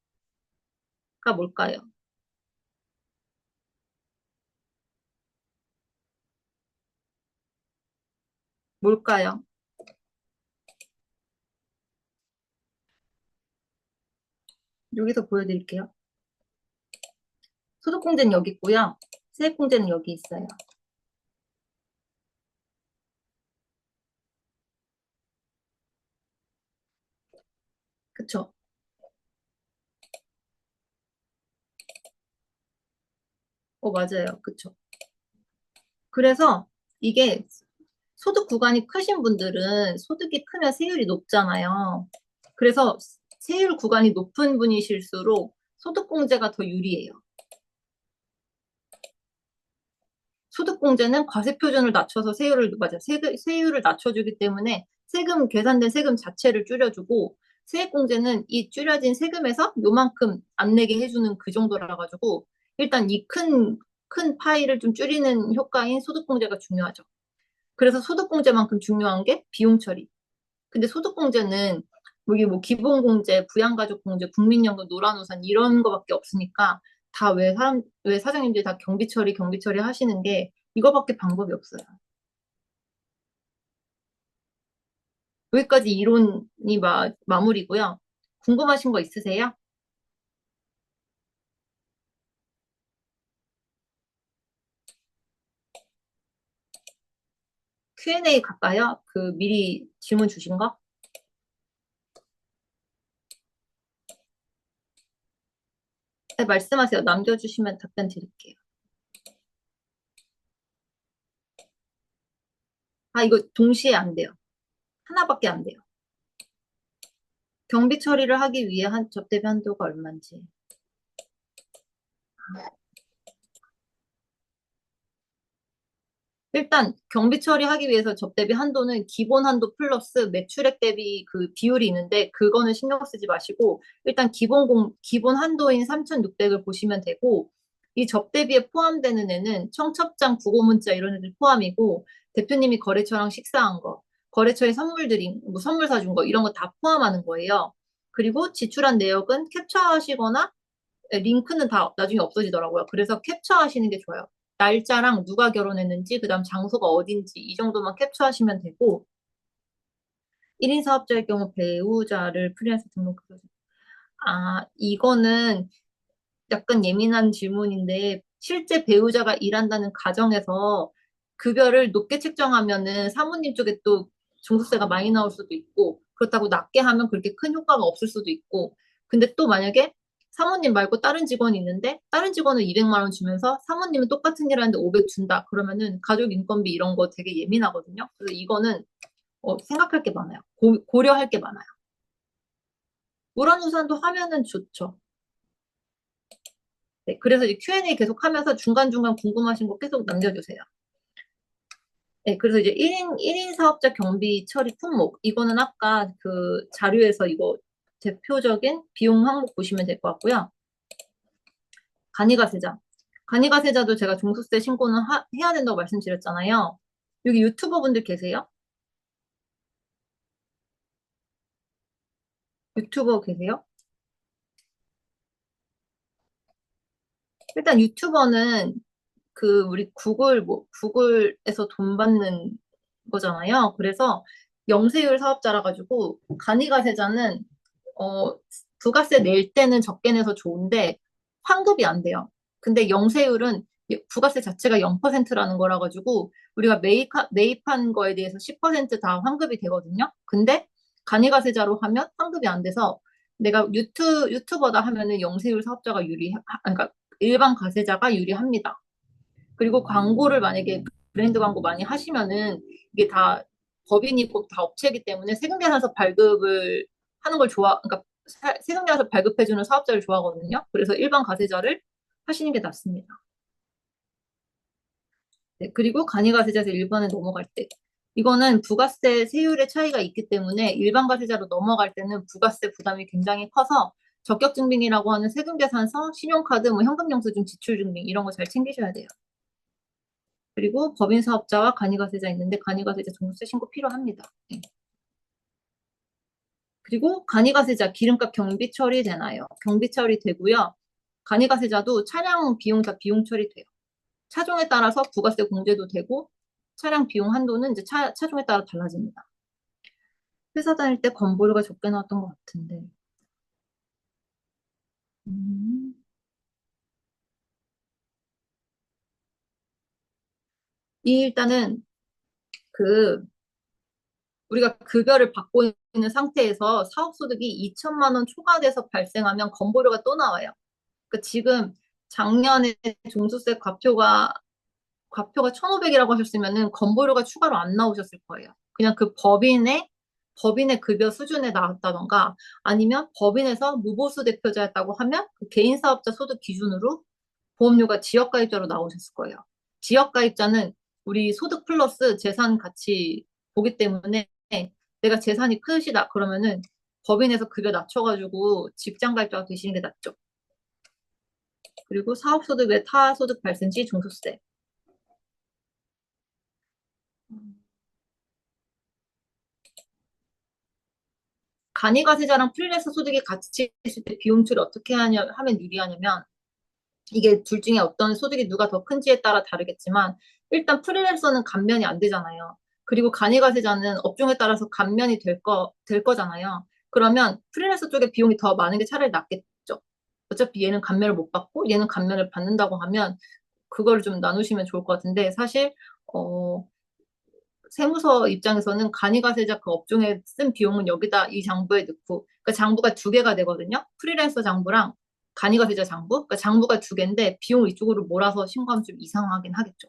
뭘까요? 뭘까요? 여기서 보여드릴게요. 소득공제는 여기 있고요. 세액공제는 여기 있어요. 그쵸? 맞아요. 그쵸? 그래서 이게 소득 구간이 크신 분들은 소득이 크면 세율이 높잖아요. 그래서 세율 구간이 높은 분이실수록 소득공제가 더 유리해요. 소득공제는 과세표준을 낮춰서 세율을 낮춰주기 때문에 계산된 세금 자체를 줄여주고, 세액공제는 이 줄여진 세금에서 요만큼 안 내게 해주는 그 정도라 가지고, 일단 이 큰 파이를 좀 줄이는 효과인 소득공제가 중요하죠. 그래서 소득공제만큼 중요한 게 비용 처리. 근데 소득공제는 여기 뭐 기본공제, 부양가족공제, 국민연금, 노란우산 이런 거밖에 없으니까 다 왜 사장님들이 다 경비 처리 하시는 게 이거밖에 방법이 없어요. 여기까지 이론이 마무리고요. 궁금하신 거 있으세요? Q&A 갈까요? 그 미리 질문 주신 거? 네, 말씀하세요. 남겨주시면 답변 드릴게요. 이거 동시에 안 돼요. 하나밖에 안 돼요. 경비 처리를 하기 위해 접대비 한도가 얼마인지. 일단 경비 처리하기 위해서 접대비 한도는 기본 한도 플러스 매출액 대비 그 비율이 있는데 그거는 신경 쓰지 마시고 일단 기본 한도인 3,600을 보시면 되고, 이 접대비에 포함되는 애는 청첩장, 부고문자 이런 애들 포함이고, 대표님이 거래처랑 식사한 거, 거래처에 선물 사준 거 이런 거 다 포함하는 거예요. 그리고 지출한 내역은 캡처하시거나 링크는 다 나중에 없어지더라고요. 그래서 캡처하시는 게 좋아요. 날짜랑 누가 결혼했는지, 그다음 장소가 어딘지 이 정도만 캡처하시면 되고, 1인 사업자의 경우 배우자를 프리랜서 등록해서 이거는 약간 예민한 질문인데 실제 배우자가 일한다는 가정에서 급여를 높게 책정하면은 사모님 쪽에 또 종부세가 많이 나올 수도 있고, 그렇다고 낮게 하면 그렇게 큰 효과가 없을 수도 있고, 근데 또 만약에 사모님 말고 다른 직원이 있는데 다른 직원은 200만 원 주면서 사모님은 똑같은 일 하는데 500 준다 그러면은 가족 인건비 이런 거 되게 예민하거든요. 그래서 이거는 생각할 게 많아요. 고려할 게 많아요. 우란우산도 하면은 좋죠. 네, 그래서 이제 Q&A 계속 하면서 중간중간 궁금하신 거 계속 남겨주세요. 네, 그래서 이제 1인 사업자 경비 처리 품목. 이거는 아까 그 자료에서 이거 대표적인 비용 항목 보시면 될 것 같고요. 간이가세자. 간이가세자도 제가 종소세 신고는 해야 된다고 말씀드렸잖아요. 여기 유튜버 분들 계세요? 유튜버 계세요? 일단 유튜버는 그 우리 구글에서 돈 받는 거잖아요. 그래서 영세율 사업자라 가지고 간이가세자는 어 부가세 낼 때는 적게 내서 좋은데 환급이 안 돼요. 근데 영세율은 부가세 자체가 0%라는 거라 가지고 우리가 매입한 거에 대해서 10%다 환급이 되거든요. 근데 간이가세자로 하면 환급이 안 돼서 내가 유튜버다 하면은 영세율 사업자가 그러니까 일반 가세자가 유리합니다. 그리고 광고를 만약에 브랜드 광고 많이 하시면은 이게 다 법인이고 다 업체이기 때문에 세금계산서 발급을 하는 걸 그러니까 세금계산서 발급해주는 사업자를 좋아하거든요. 그래서 일반 가세자를 하시는 게 낫습니다. 네, 그리고 간이가세자에서 일반에 넘어갈 때 이거는 부가세 세율의 차이가 있기 때문에 일반 가세자로 넘어갈 때는 부가세 부담이 굉장히 커서 적격증빙이라고 하는 세금계산서, 신용카드, 뭐 현금영수증, 지출증빙 이런 거 잘 챙기셔야 돼요. 그리고 법인사업자와 간이가세자 있는데 간이가세자 종부세 신고 필요합니다. 네. 그리고 간이가세자 기름값 경비 처리되나요? 경비 처리되고요. 간이가세자도 차량 비용 다 비용 처리돼요. 차종에 따라서 부가세 공제도 되고 차량 비용 한도는 이제 차종에 따라 달라집니다. 회사 다닐 때 건보료가 적게 나왔던 것 같은데. 음. 일단은 그 우리가 급여를 받고 있는 상태에서 사업소득이 2천만 원 초과돼서 발생하면 건보료가 또 나와요. 그러니까 지금 작년에 종수세 과표가 1,500이라고 하셨으면은 건보료가 추가로 안 나오셨을 거예요. 그냥 그 법인의 급여 수준에 나왔다던가 아니면 법인에서 무보수 대표자였다고 하면 그 개인 사업자 소득 기준으로 보험료가 지역가입자로 나오셨을 거예요. 지역가입자는 우리 소득 플러스 재산 같이 보기 때문에 내가 재산이 크시다 그러면은 법인에서 급여 낮춰가지고 직장가입자가 되시는 게 낫죠. 그리고 사업소득 외 타소득 발생 시 종소세. 간이가세자랑 프리랜서 소득이 같이 있을 때 비용 처리 어떻게 하면 유리하냐면 이게 둘 중에 어떤 소득이 누가 더 큰지에 따라 다르겠지만 일단 프리랜서는 감면이 안 되잖아요. 그리고 간이가세자는 업종에 따라서 감면이 될 거잖아요. 그러면 프리랜서 쪽에 비용이 더 많은 게 차라리 낫겠죠. 어차피 얘는 감면을 못 받고 얘는 감면을 받는다고 하면 그걸 좀 나누시면 좋을 것 같은데 사실 어, 세무서 입장에서는 간이가세자 그 업종에 쓴 비용은 여기다 이 장부에 넣고 그러니까 장부가 두 개가 되거든요. 프리랜서 장부랑 간이가세자 장부. 그러니까 장부가 두 개인데 비용을 이쪽으로 몰아서 신고하면 좀 이상하긴 하겠죠.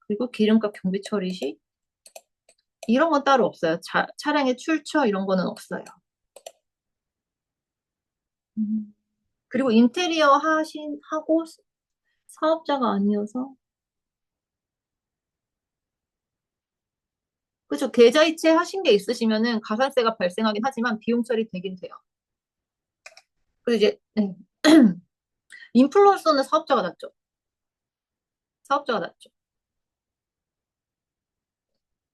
그리고 기름값 경비 처리 시 이런 건 따로 없어요. 차량의 출처 이런 거는 없어요. 그리고 인테리어 하고 사업자가 아니어서 그렇죠. 계좌이체 하신 게 있으시면은 가산세가 발생하긴 하지만 비용 처리 되긴 돼요. 그리고 이제 네. 인플루언서는 사업자가 낫죠. 사업자가 낫죠.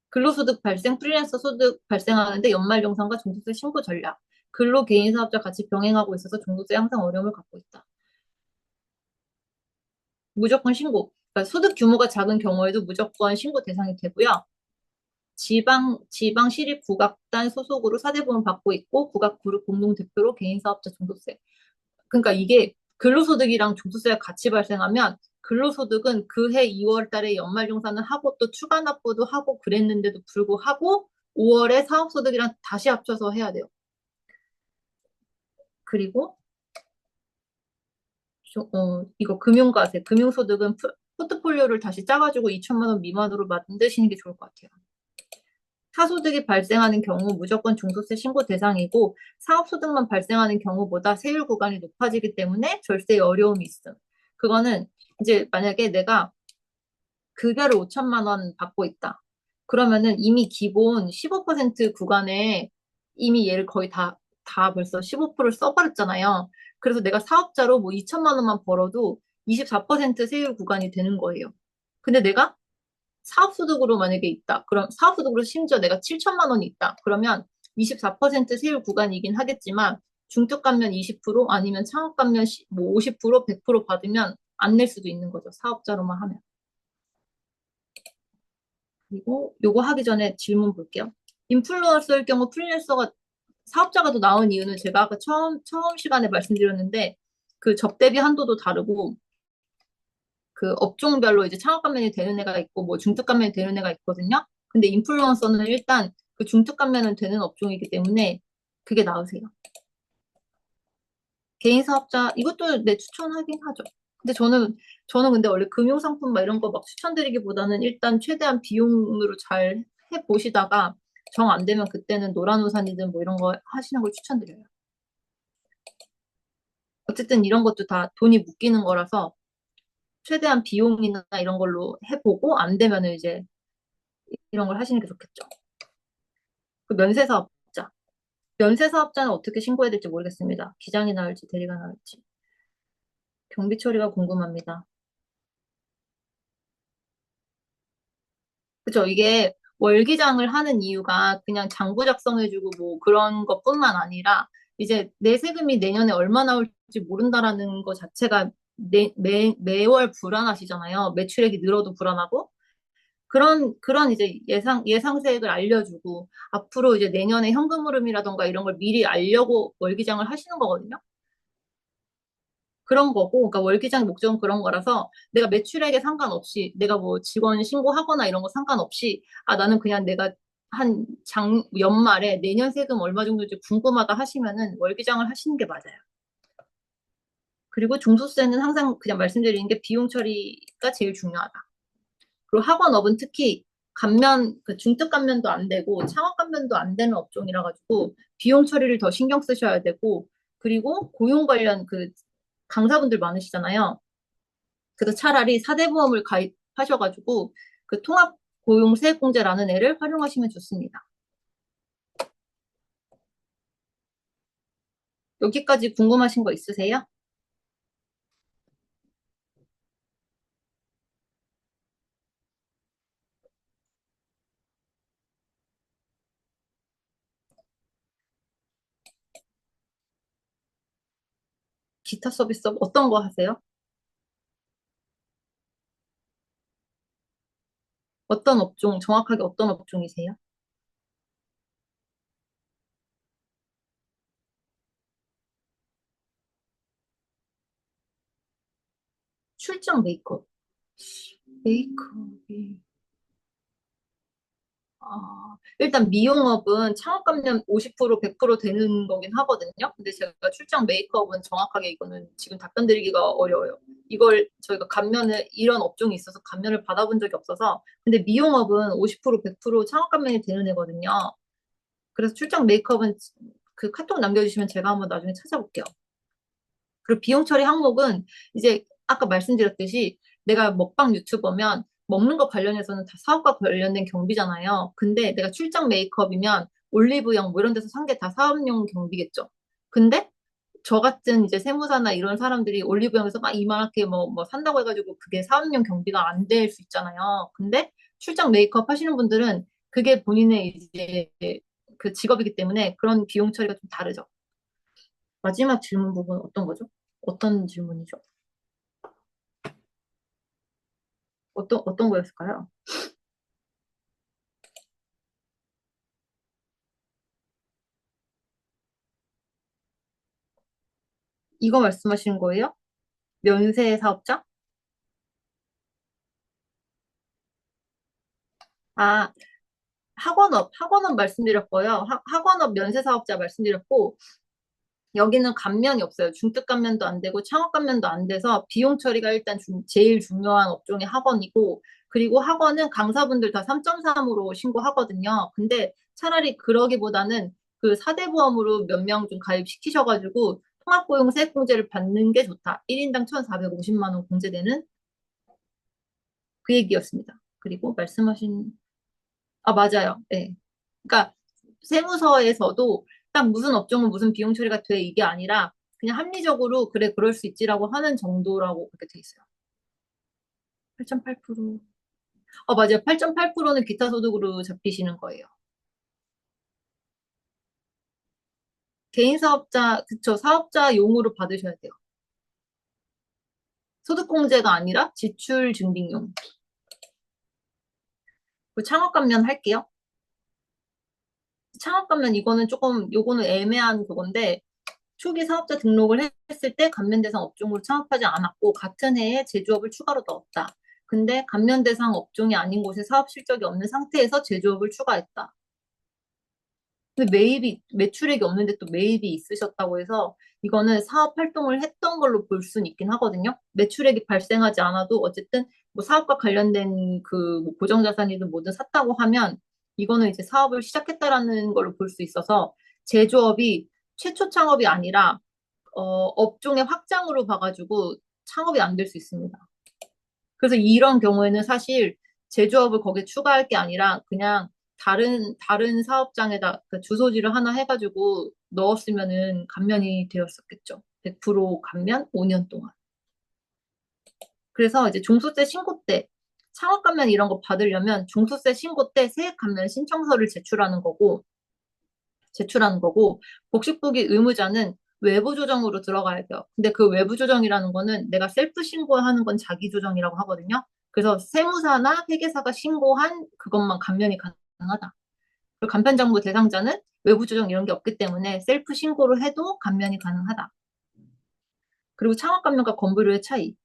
근로소득 발생, 프리랜서 소득 발생하는데 연말정산과 종부세 신고 전략. 근로 개인 사업자 같이 병행하고 있어서 종부세 항상 어려움을 갖고 있다. 무조건 신고. 그러니까 소득 규모가 작은 경우에도 무조건 신고 대상이 되고요. 지방 시립 국악단 소속으로 사대보험 받고 있고 국악 그룹 공동 대표로 개인 사업자 종부세. 그러니까 이게 근로소득이랑 종부세가 같이 발생하면 근로소득은 그해 2월 달에 연말정산을 하고 또 추가 납부도 하고 그랬는데도 불구하고 5월에 사업소득이랑 다시 합쳐서 해야 돼요. 그리고 이거 금융과세, 금융소득은 포트폴리오를 다시 짜가지고 2천만 원 미만으로 만드시는 게 좋을 것 같아요. 타소득이 발생하는 경우 무조건 종소세 신고 대상이고 사업소득만 발생하는 경우보다 세율 구간이 높아지기 때문에 절세에 어려움이 있음. 그거는 이제 만약에 내가 급여를 5천만 원 받고 있다. 그러면은 이미 기본 15% 구간에 이미 얘를 거의 다 벌써 15%를 써버렸잖아요. 그래서 내가 사업자로 뭐 2천만 원만 벌어도 24% 세율 구간이 되는 거예요. 근데 내가 사업소득으로 만약에 있다. 그럼 사업소득으로 심지어 내가 7천만 원이 있다. 그러면 24% 세율 구간이긴 하겠지만 중특감면 20% 아니면 창업감면 뭐 50%, 100% 받으면 안 낼 수도 있는 거죠. 사업자로만 하면. 그리고 요거 하기 전에 질문 볼게요. 인플루언서일 경우 프리랜서가 사업자가 더 나은 이유는 제가 아까 처음 시간에 말씀드렸는데 그 접대비 한도도 다르고 그 업종별로 이제 창업감면이 되는 애가 있고 뭐 중특감면이 되는 애가 있거든요. 근데 인플루언서는 일단 그 중특감면은 되는 업종이기 때문에 그게 나으세요. 개인 사업자 이것도 내 추천하긴 하죠. 근데 저는 근데 원래 금융상품 막 이런 거 막 추천드리기보다는 일단 최대한 비용으로 잘 해보시다가 정 안 되면 그때는 노란우산이든 뭐 이런 거 하시는 걸 추천드려요. 어쨌든 이런 것도 다 돈이 묶이는 거라서 최대한 비용이나 이런 걸로 해보고 안 되면은 이제 이런 걸 하시는 게 좋겠죠. 그 면세사업자. 면세사업자는 어떻게 신고해야 될지 모르겠습니다. 기장이 나을지 대리가 나을지. 경비 처리가 궁금합니다. 그죠? 이게 월기장을 하는 이유가 그냥 장부 작성해주고 뭐 그런 것뿐만 아니라 이제 내 세금이 내년에 얼마 나올지 모른다라는 것 자체가 매월 불안하시잖아요. 매출액이 늘어도 불안하고. 그런 이제 예상세액을 알려주고 앞으로 이제 내년에 현금 흐름이라던가 이런 걸 미리 알려고 월기장을 하시는 거거든요. 그런 거고, 그러니까 월기장 목적은 그런 거라서 내가 매출액에 상관없이 내가 뭐 직원 신고하거나 이런 거 상관없이 나는 그냥 내가 한 연말에 내년 세금 얼마 정도인지 궁금하다 하시면은 월기장을 하시는 게 맞아요. 그리고 종소세는 항상 그냥 말씀드리는 게 비용 처리가 제일 중요하다. 그리고 학원업은 특히 그 중특 감면도 안 되고 창업 감면도 안 되는 업종이라 가지고 비용 처리를 더 신경 쓰셔야 되고 그리고 고용 관련 그 강사분들 많으시잖아요. 그래서 차라리 사대보험을 가입하셔가지고 그 통합 고용 세액공제라는 애를 활용하시면 좋습니다. 여기까지 궁금하신 거 있으세요? 기타 서비스업 어떤 거 하세요? 어떤 업종, 정확하게 어떤 업종이세요? 출장 메이크업. 메이크업이. 일단 미용업은 창업 감면 50% 100% 되는 거긴 하거든요. 근데 제가 출장 메이크업은 정확하게 이거는 지금 답변 드리기가 어려워요. 이걸 저희가 감면을 이런 업종이 있어서 감면을 받아본 적이 없어서 근데 미용업은 50% 100% 창업 감면이 되는 애거든요. 그래서 출장 메이크업은 그 카톡 남겨주시면 제가 한번 나중에 찾아볼게요. 그리고 비용 처리 항목은 이제 아까 말씀드렸듯이 내가 먹방 유튜버면 먹는 거 관련해서는 다 사업과 관련된 경비잖아요. 근데 내가 출장 메이크업이면 올리브영 뭐 이런 데서 산 게 다 사업용 경비겠죠. 근데 저 같은 이제 세무사나 이런 사람들이 올리브영에서 막 이만하게 뭐 산다고 해가지고 그게 사업용 경비가 안 될 수 있잖아요. 근데 출장 메이크업 하시는 분들은 그게 본인의 이제 그 직업이기 때문에 그런 비용 처리가 좀 다르죠. 마지막 질문 부분 어떤 거죠? 어떤 질문이죠? 어떤 거였을까요? 이거 말씀하시는 거예요? 면세 사업자? 아, 학원업 말씀드렸고요. 학원업 면세 사업자 말씀드렸고, 여기는 감면이 없어요. 중특 감면도 안 되고 창업 감면도 안 돼서 비용 처리가 일단 제일 중요한 업종이 학원이고, 그리고 학원은 강사분들 다 3.3으로 신고하거든요. 근데 차라리 그러기보다는 그 사대보험으로 몇 명 좀 가입시키셔가지고 통합고용 세액공제를 받는 게 좋다. 1인당 1,450만 원 공제되는 그 얘기였습니다. 그리고 맞아요. 네. 그러니까 세무서에서도 딱 무슨 업종은 무슨 비용 처리가 돼 이게 아니라 그냥 합리적으로 그래 그럴 수 있지라고 하는 정도라고 그렇게 돼 있어요. 8.8%. 맞아요. 8.8%는 기타 소득으로 잡히시는 거예요. 개인 사업자, 그쵸. 사업자용으로 받으셔야 돼요. 소득공제가 아니라 지출 증빙용. 그 창업 감면 할게요. 창업 감면 요거는 애매한 그건데 초기 사업자 등록을 했을 때 감면 대상 업종으로 창업하지 않았고 같은 해에 제조업을 추가로 넣었다. 근데 감면 대상 업종이 아닌 곳에 사업 실적이 없는 상태에서 제조업을 추가했다. 근데 매출액이 없는데 또 매입이 있으셨다고 해서 이거는 사업 활동을 했던 걸로 볼 수는 있긴 하거든요. 매출액이 발생하지 않아도 어쨌든 뭐 사업과 관련된 그뭐 고정자산이든 뭐든 샀다고 하면 이거는 이제 사업을 시작했다라는 걸로 볼 수 있어서 제조업이 최초 창업이 아니라 업종의 확장으로 봐가지고 창업이 안 될 수 있습니다. 그래서 이런 경우에는 사실 제조업을 거기에 추가할 게 아니라 그냥 다른 사업장에다 그 주소지를 하나 해가지고 넣었으면은 감면이 되었었겠죠. 100% 감면 5년 동안. 그래서 이제 종소세 신고 때 창업 감면 이런 거 받으려면 종소세 신고 때 세액 감면 신청서를 제출하는 거고 복식부기 의무자는 외부 조정으로 들어가야 돼요. 근데 그 외부 조정이라는 거는 내가 셀프 신고하는 건 자기 조정이라고 하거든요. 그래서 세무사나 회계사가 신고한 그것만 감면이 가능하다. 그리고 간편정보 대상자는 외부 조정 이런 게 없기 때문에 셀프 신고를 해도 감면이 가능하다. 그리고 창업 감면과 건보료의 차이.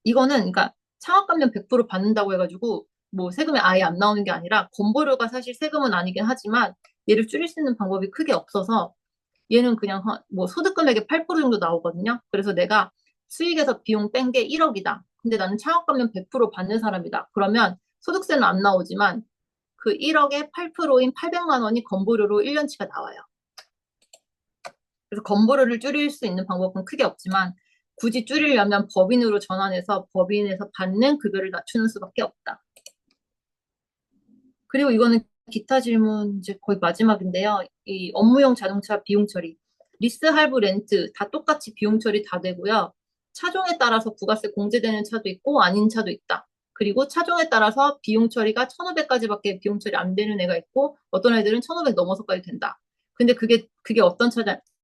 이거는 그러니까 창업 감면 100% 받는다고 해가지고 뭐 세금이 아예 안 나오는 게 아니라 건보료가 사실 세금은 아니긴 하지만 얘를 줄일 수 있는 방법이 크게 없어서 얘는 그냥 뭐 소득금액의 8% 정도 나오거든요. 그래서 내가 수익에서 비용 뺀 게 1억이다. 근데 나는 창업 감면 100% 받는 사람이다. 그러면 소득세는 안 나오지만 그 1억의 8%인 800만 원이 건보료로 1년치가 나와요. 그래서 건보료를 줄일 수 있는 방법은 크게 없지만 굳이 줄이려면 법인으로 전환해서 법인에서 받는 급여를 낮추는 수밖에 없다. 그리고 이거는 기타 질문 이제 거의 마지막인데요. 이 업무용 자동차 비용 처리, 리스 할부 렌트 다 똑같이 비용 처리 다 되고요. 차종에 따라서 부가세 공제되는 차도 있고 아닌 차도 있다. 그리고 차종에 따라서 비용 처리가 1,500까지밖에 비용 처리 안 되는 애가 있고 어떤 애들은 1,500 넘어서까지 된다. 근데 그게 어떤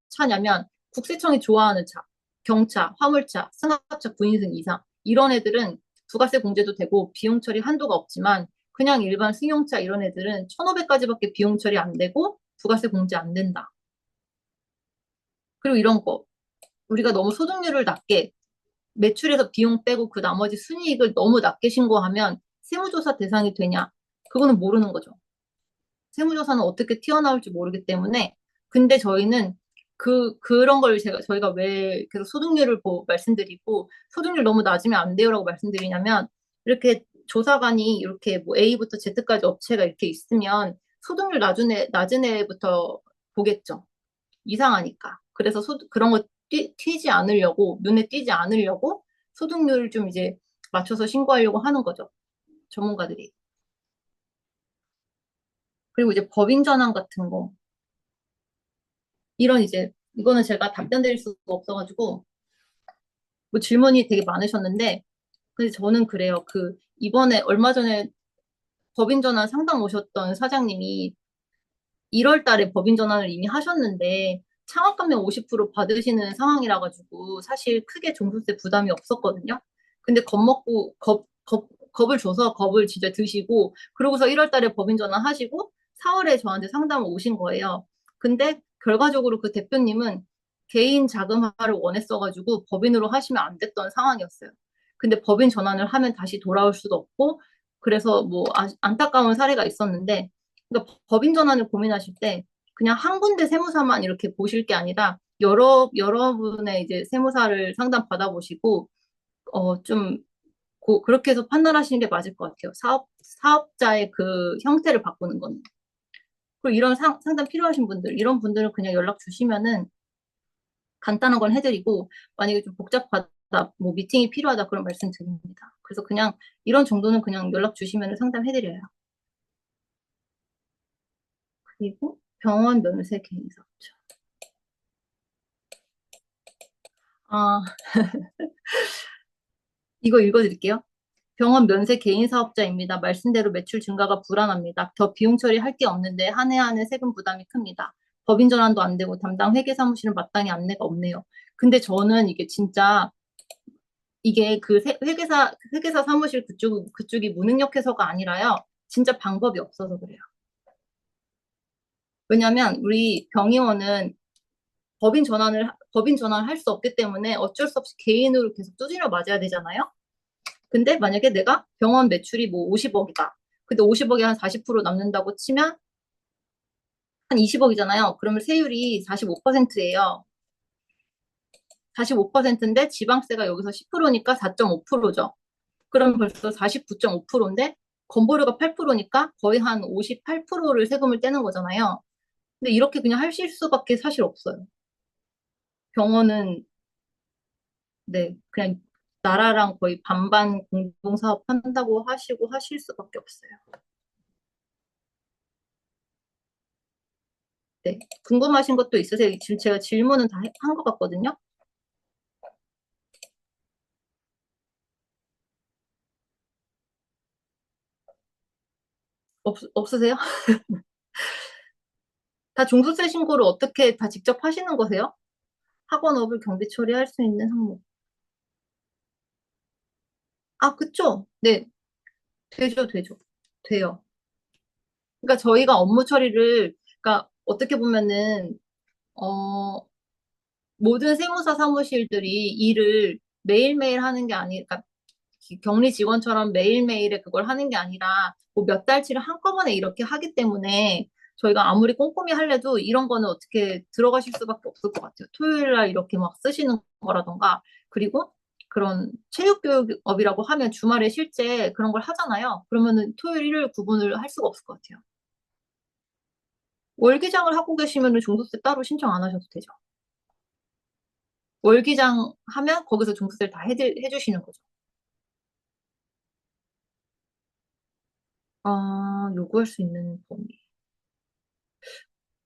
차냐면 국세청이 좋아하는 차, 경차, 화물차, 승합차 9인승 이상 이런 애들은 부가세 공제도 되고 비용 처리 한도가 없지만 그냥 일반 승용차 이런 애들은 1,500까지밖에 비용 처리 안 되고 부가세 공제 안 된다. 그리고 이런 거 우리가 너무 소득률을 낮게 매출에서 비용 빼고 그 나머지 순이익을 너무 낮게 신고하면 세무조사 대상이 되냐? 그거는 모르는 거죠. 세무조사는 어떻게 튀어나올지 모르기 때문에 근데 저희는 그런 걸 저희가 왜 계속 소득률을 말씀드리고 소득률 너무 낮으면 안 돼요라고 말씀드리냐면 이렇게 조사관이 이렇게 뭐 A부터 Z까지 업체가 이렇게 있으면 소득률 낮은 애부터 보겠죠. 이상하니까. 그래서 그런 거 튀지 않으려고 눈에 띄지 않으려고 소득률을 좀 이제 맞춰서 신고하려고 하는 거죠. 전문가들이. 그리고 이제 법인 전환 같은 거. 이거는 제가 답변 드릴 수가 없어가지고, 뭐 질문이 되게 많으셨는데, 근데 저는 그래요. 이번에 얼마 전에 법인 전환 상담 오셨던 사장님이 1월 달에 법인 전환을 이미 하셨는데, 창업 감면 50% 받으시는 상황이라 가지고, 사실 크게 종부세 부담이 없었거든요. 근데 겁을 줘서 겁을 진짜 드시고, 그러고서 1월 달에 법인 전환 하시고, 4월에 저한테 상담을 오신 거예요. 근데 결과적으로 그 대표님은 개인 자금화를 원했어가지고 법인으로 하시면 안 됐던 상황이었어요. 근데 법인 전환을 하면 다시 돌아올 수도 없고, 그래서 뭐 안타까운 사례가 있었는데, 그러니까 법인 전환을 고민하실 때 그냥 한 군데 세무사만 이렇게 보실 게 아니라 여러분의 이제 세무사를 상담 받아보시고, 좀 그렇게 해서 판단하시는 게 맞을 것 같아요. 사업자의 그 형태를 바꾸는 거는. 그리고 이런 상담 필요하신 분들, 이런 분들은 그냥 연락 주시면은 간단한 건 해드리고, 만약에 좀 복잡하다, 뭐 미팅이 필요하다, 그런 말씀 드립니다. 그래서 그냥 이런 정도는 그냥 연락 주시면 상담해드려요. 그리고 병원 면세 개인 사업자. 아, 이거 읽어드릴게요. 병원 면세 개인 사업자입니다. 말씀대로 매출 증가가 불안합니다. 더 비용 처리할 게 없는데 한 해 한 해 세금 부담이 큽니다. 법인 전환도 안 되고 담당 회계 사무실은 마땅히 안내가 없네요. 근데 저는 이게 진짜 이게 회계사 사무실 그쪽이 무능력해서가 아니라요. 진짜 방법이 없어서 그래요. 왜냐면 우리 병의원은 법인 전환을 할 수 없기 때문에 어쩔 수 없이 개인으로 계속 두드려 맞아야 되잖아요. 근데 만약에 내가 병원 매출이 뭐 50억이다. 근데 50억에 한 40% 남는다고 치면 한 20억이잖아요. 그러면 세율이 45%예요. 45%인데 지방세가 여기서 10%니까 4.5%죠. 그럼 벌써 49.5%인데 건보료가 8%니까 거의 한 58%를 세금을 떼는 거잖아요. 근데 이렇게 그냥 하실 수밖에 사실 없어요. 병원은 네, 그냥 나라랑 거의 반반 공동사업 한다고 하시고 하실 수밖에 없어요. 네, 궁금하신 것도 있으세요? 지금 제가 질문은 다 한 것 같거든요. 없으세요? 다 종부세 신고를 어떻게 다 직접 하시는 거세요? 학원업을 경비 처리할 수 있는 항목. 아, 그쵸? 네, 되죠, 되죠. 돼요. 그러니까 저희가 업무 처리를, 그러니까 어떻게 보면은, 어, 모든 세무사 사무실들이 일을 매일매일 하는 게 아니라, 격리 직원처럼 매일매일에 그걸 하는 게 아니라, 뭐 몇 달치를 한꺼번에 이렇게 하기 때문에, 저희가 아무리 꼼꼼히 하려도 이런 거는 어떻게 들어가실 수밖에 없을 것 같아요. 토요일 날 이렇게 막 쓰시는 거라던가, 그리고 그런 체육교육업이라고 하면 주말에 실제 그런 걸 하잖아요. 그러면은 토요일, 일요일 구분을 할 수가 없을 것 같아요. 월기장을 하고 계시면 종부세 따로 신청 안 하셔도 되죠. 월기장 하면 거기서 종부세를 다 해주시는 거죠. 아, 요구할 수 있는 범위.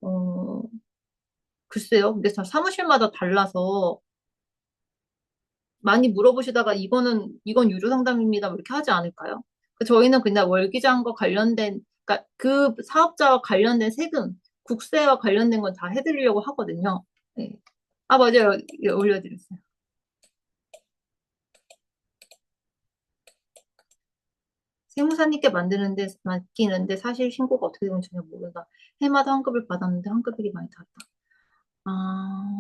어, 글쎄요. 근데 다 사무실마다 달라서 많이 물어보시다가 이건 유료 상담입니다. 뭐 이렇게 하지 않을까요? 저희는 그냥 월기장과 관련된, 그러니까 그 사업자와 관련된 세금, 국세와 관련된 건 다 해드리려고 하거든요. 네. 아, 맞아요. 예, 올려드렸어요. 세무사님께 맡기는데 사실 신고가 어떻게 되는지 전혀 모른다. 해마다 환급을 받았는데 환급액이 많이 다르다. 아,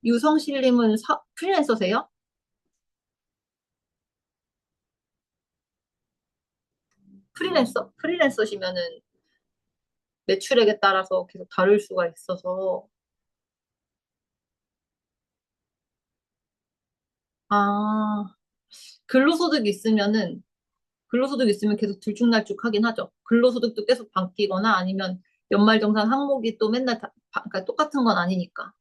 유성실님은 프리랜서세요? 프리랜서시면은 매출액에 따라서 계속 다를 수가 있어서. 아, 근로소득 있으면 계속 들쭉날쭉 하긴 하죠. 근로소득도 계속 바뀌거나 아니면 연말정산 항목이 또 맨날 그러니까 똑같은 건 아니니까.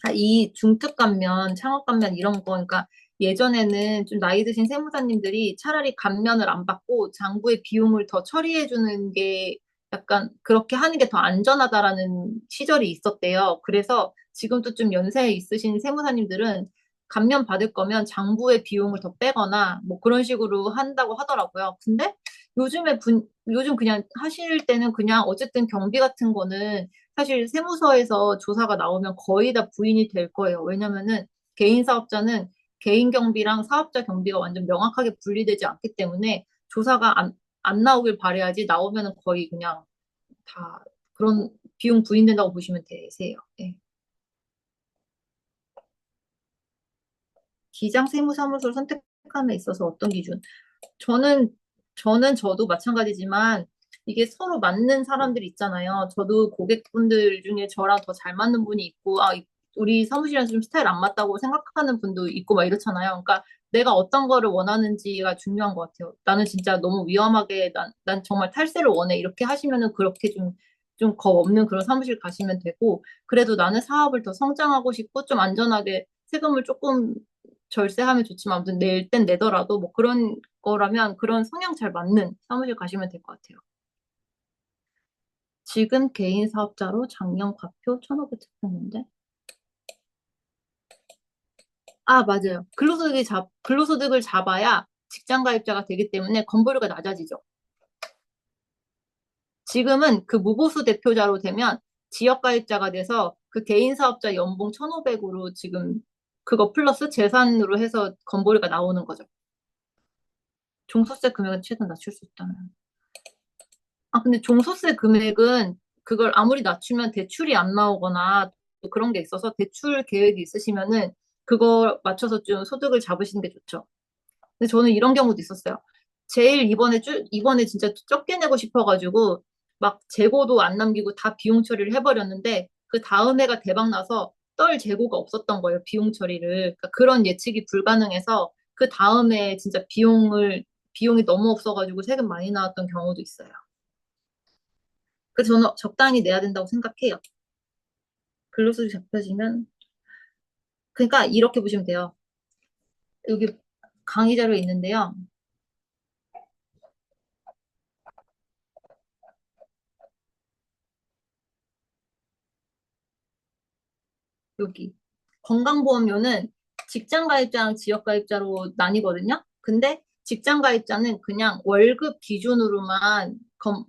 아, 이 중특감면, 창업감면 이런 거, 그러니까 예전에는 좀 나이 드신 세무사님들이 차라리 감면을 안 받고 장부의 비용을 더 처리해 주는 게 약간 그렇게 하는 게 더 안전하다라는 시절이 있었대요. 그래서 지금도 좀 연세 있으신 세무사님들은 감면 받을 거면 장부의 비용을 더 빼거나 뭐 그런 식으로 한다고 하더라고요. 근데 요즘 그냥 하실 때는 그냥 어쨌든 경비 같은 거는 사실 세무서에서 조사가 나오면 거의 다 부인이 될 거예요. 왜냐면은 개인 사업자는 개인 경비랑 사업자 경비가 완전 명확하게 분리되지 않기 때문에 조사가 안 나오길 바라야지 나오면은 거의 그냥 다 그런 비용 부인된다고 보시면 되세요. 네. 기장 세무사무소를 선택함에 있어서 어떤 기준? 저는, 저도 마찬가지지만 이게 서로 맞는 사람들이 있잖아요. 저도 고객분들 중에 저랑 더 잘 맞는 분이 있고, 아, 우리 사무실에서 좀 스타일 안 맞다고 생각하는 분도 있고 막 이렇잖아요. 그러니까 내가 어떤 거를 원하는지가 중요한 것 같아요. 나는 진짜 너무 위험하게, 난 정말 탈세를 원해. 이렇게 하시면은 그렇게 좀 겁 없는 그런 사무실 가시면 되고, 그래도 나는 사업을 더 성장하고 싶고, 좀 안전하게 세금을 조금 절세하면 좋지만 아무튼 낼 땐 내더라도 뭐 그런 거라면 그런 성향 잘 맞는 사무실 가시면 될 것 같아요. 지금 개인 사업자로 작년 과표 1,500 찍혔는데. 아, 맞아요. 근로소득을 잡아야 직장 가입자가 되기 때문에 건보료가 낮아지죠. 지금은 그 무보수 대표자로 되면 지역 가입자가 돼서 그 개인 사업자 연봉 1,500으로 지금 그거 플러스 재산으로 해서 건보료가 나오는 거죠. 종소세 금액은 최대한 낮출 수 있다면. 아, 근데 종소세 금액은 그걸 아무리 낮추면 대출이 안 나오거나 또 그런 게 있어서 대출 계획이 있으시면은 그거 맞춰서 좀 소득을 잡으시는 게 좋죠. 근데 저는 이런 경우도 있었어요. 제일 이번에 진짜 적게 내고 싶어가지고 막 재고도 안 남기고 다 비용 처리를 해버렸는데 그 다음 해가 대박 나서 떨 재고가 없었던 거예요. 비용 처리를. 그러니까 그런 예측이 불가능해서 그 다음에 진짜 비용이 너무 없어가지고 세금 많이 나왔던 경우도 있어요. 그래서 저는 적당히 내야 된다고 생각해요. 근로소득 잡혀지면 그러니까 이렇게 보시면 돼요. 여기 강의 자료 있는데요. 여기 건강보험료는 직장가입자랑 지역가입자로 나뉘거든요. 근데 직장가입자는 그냥 월급 기준으로만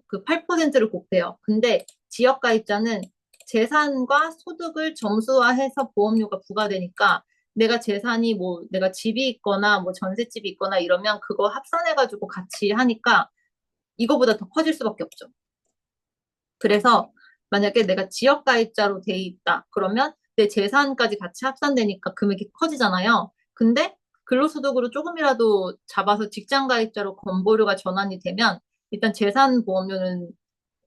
그 8%를 곱해요. 근데 지역가입자는 재산과 소득을 점수화해서 보험료가 부과되니까 내가 재산이 뭐 내가 집이 있거나 뭐 전셋집이 있거나 이러면 그거 합산해가지고 같이 하니까 이거보다 더 커질 수밖에 없죠. 그래서 만약에 내가 지역가입자로 돼 있다. 그러면 내 재산까지 같이 합산되니까 금액이 커지잖아요. 근데 근로소득으로 조금이라도 잡아서 직장가입자로 건보료가 전환이 되면 일단 재산보험료는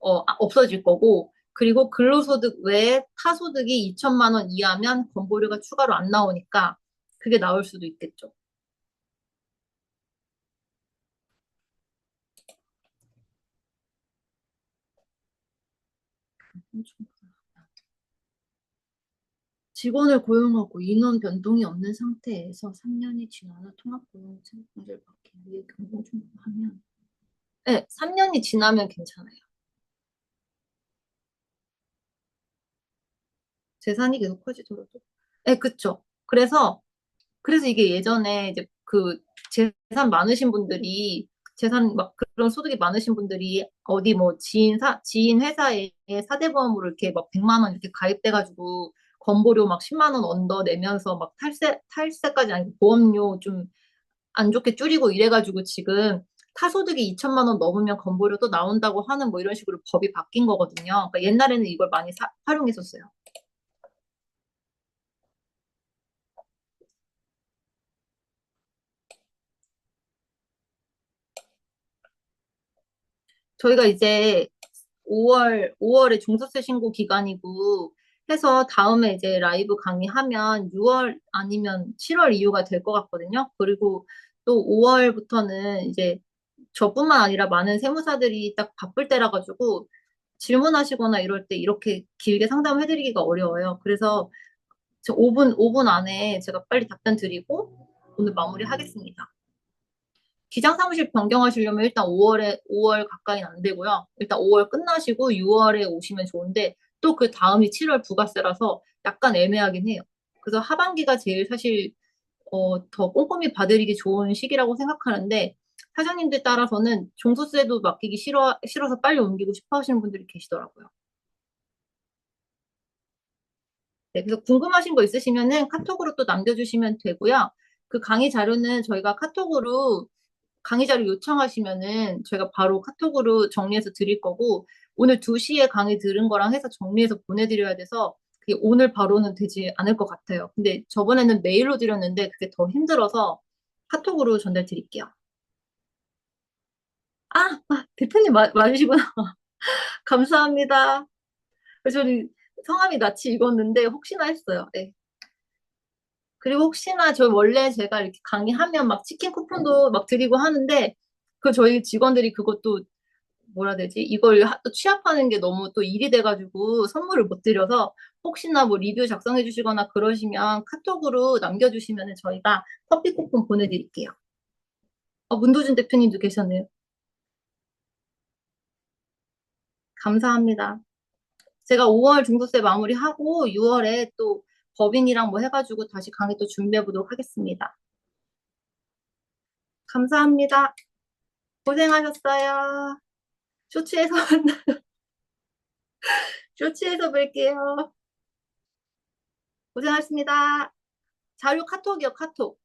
없어질 거고 그리고 근로소득 외에 타소득이 2천만 원 이하면 건보료가 추가로 안 나오니까 그게 나올 수도 있겠죠. 직원을 고용하고 인원 변동이 없는 상태에서 3년이 지난 후 통합고용 체육공제를 받기 위해 경고 중하면 네, 3년이 지나면 괜찮아요. 재산이 계속 커지더라도. 네, 그쵸. 그래서 이게 예전에 이제 그 재산 많으신 분들이 재산 막 그런 소득이 많으신 분들이 어디 뭐 지인 회사에 사대보험으로 이렇게 막 100만 원 이렇게 가입돼가지고 건보료 막 10만 원 언더 내면서 막 탈세까지 아니고 보험료 좀 안 좋게 줄이고 이래가지고 지금 타소득이 2천만 원 넘으면 건보료 또 나온다고 하는 뭐 이런 식으로 법이 바뀐 거거든요. 그러니까 옛날에는 이걸 많이 활용했었어요. 저희가 이제 5월에 종소세 신고 기간이고 해서 다음에 이제 라이브 강의하면 6월 아니면 7월 이후가 될 것 같거든요. 그리고 또 5월부터는 이제 저뿐만 아니라 많은 세무사들이 딱 바쁠 때라 가지고 질문하시거나 이럴 때 이렇게 길게 상담해드리기가 어려워요. 그래서 5분 안에 제가 빨리 답변 드리고 오늘 마무리하겠습니다. 기장사무실 변경하시려면 일단 5월 가까이는 안 되고요. 일단 5월 끝나시고 6월에 오시면 좋은데 또 그 다음이 7월 부가세라서 약간 애매하긴 해요. 그래서 하반기가 제일 사실 더 꼼꼼히 봐드리기 좋은 시기라고 생각하는데 사장님들 따라서는 종소세도 맡기기 싫어서 빨리 옮기고 싶어 하시는 분들이 계시더라고요. 네, 그래서 궁금하신 거 있으시면은 카톡으로 또 남겨주시면 되고요. 그 강의 자료는 저희가 카톡으로 강의 자료 요청하시면은 저희가 바로 카톡으로 정리해서 드릴 거고 오늘 2시에 강의 들은 거랑 해서 정리해서 보내드려야 돼서 그게 오늘 바로는 되지 않을 것 같아요. 근데 저번에는 메일로 드렸는데 그게 더 힘들어서 카톡으로 전달 드릴게요. 대표님 맞으시구나. 감사합니다. 저는 성함이 낯이 익었는데 혹시나 했어요. 네. 그리고 혹시나 저 원래 제가 이렇게 강의하면 막 치킨 쿠폰도 막 드리고 하는데 그 저희 직원들이 그것도 뭐라 해야 되지? 이걸 또 취합하는 게 너무 또 일이 돼가지고 선물을 못 드려서 혹시나 뭐 리뷰 작성해 주시거나 그러시면 카톡으로 남겨주시면 저희가 커피 쿠폰 보내드릴게요. 문도준 대표님도 계셨네요. 감사합니다. 제가 5월 중도세 마무리하고 6월에 또 법인이랑 뭐 해가지고 다시 강의 또 준비해 보도록 하겠습니다. 감사합니다. 고생하셨어요. 쇼츠에서 쇼츠에서 뵐게요. 고생하셨습니다. 자료 카톡이요, 카톡.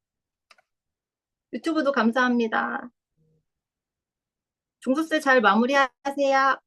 유튜브도 감사합니다. 종소세 잘 마무리하세요.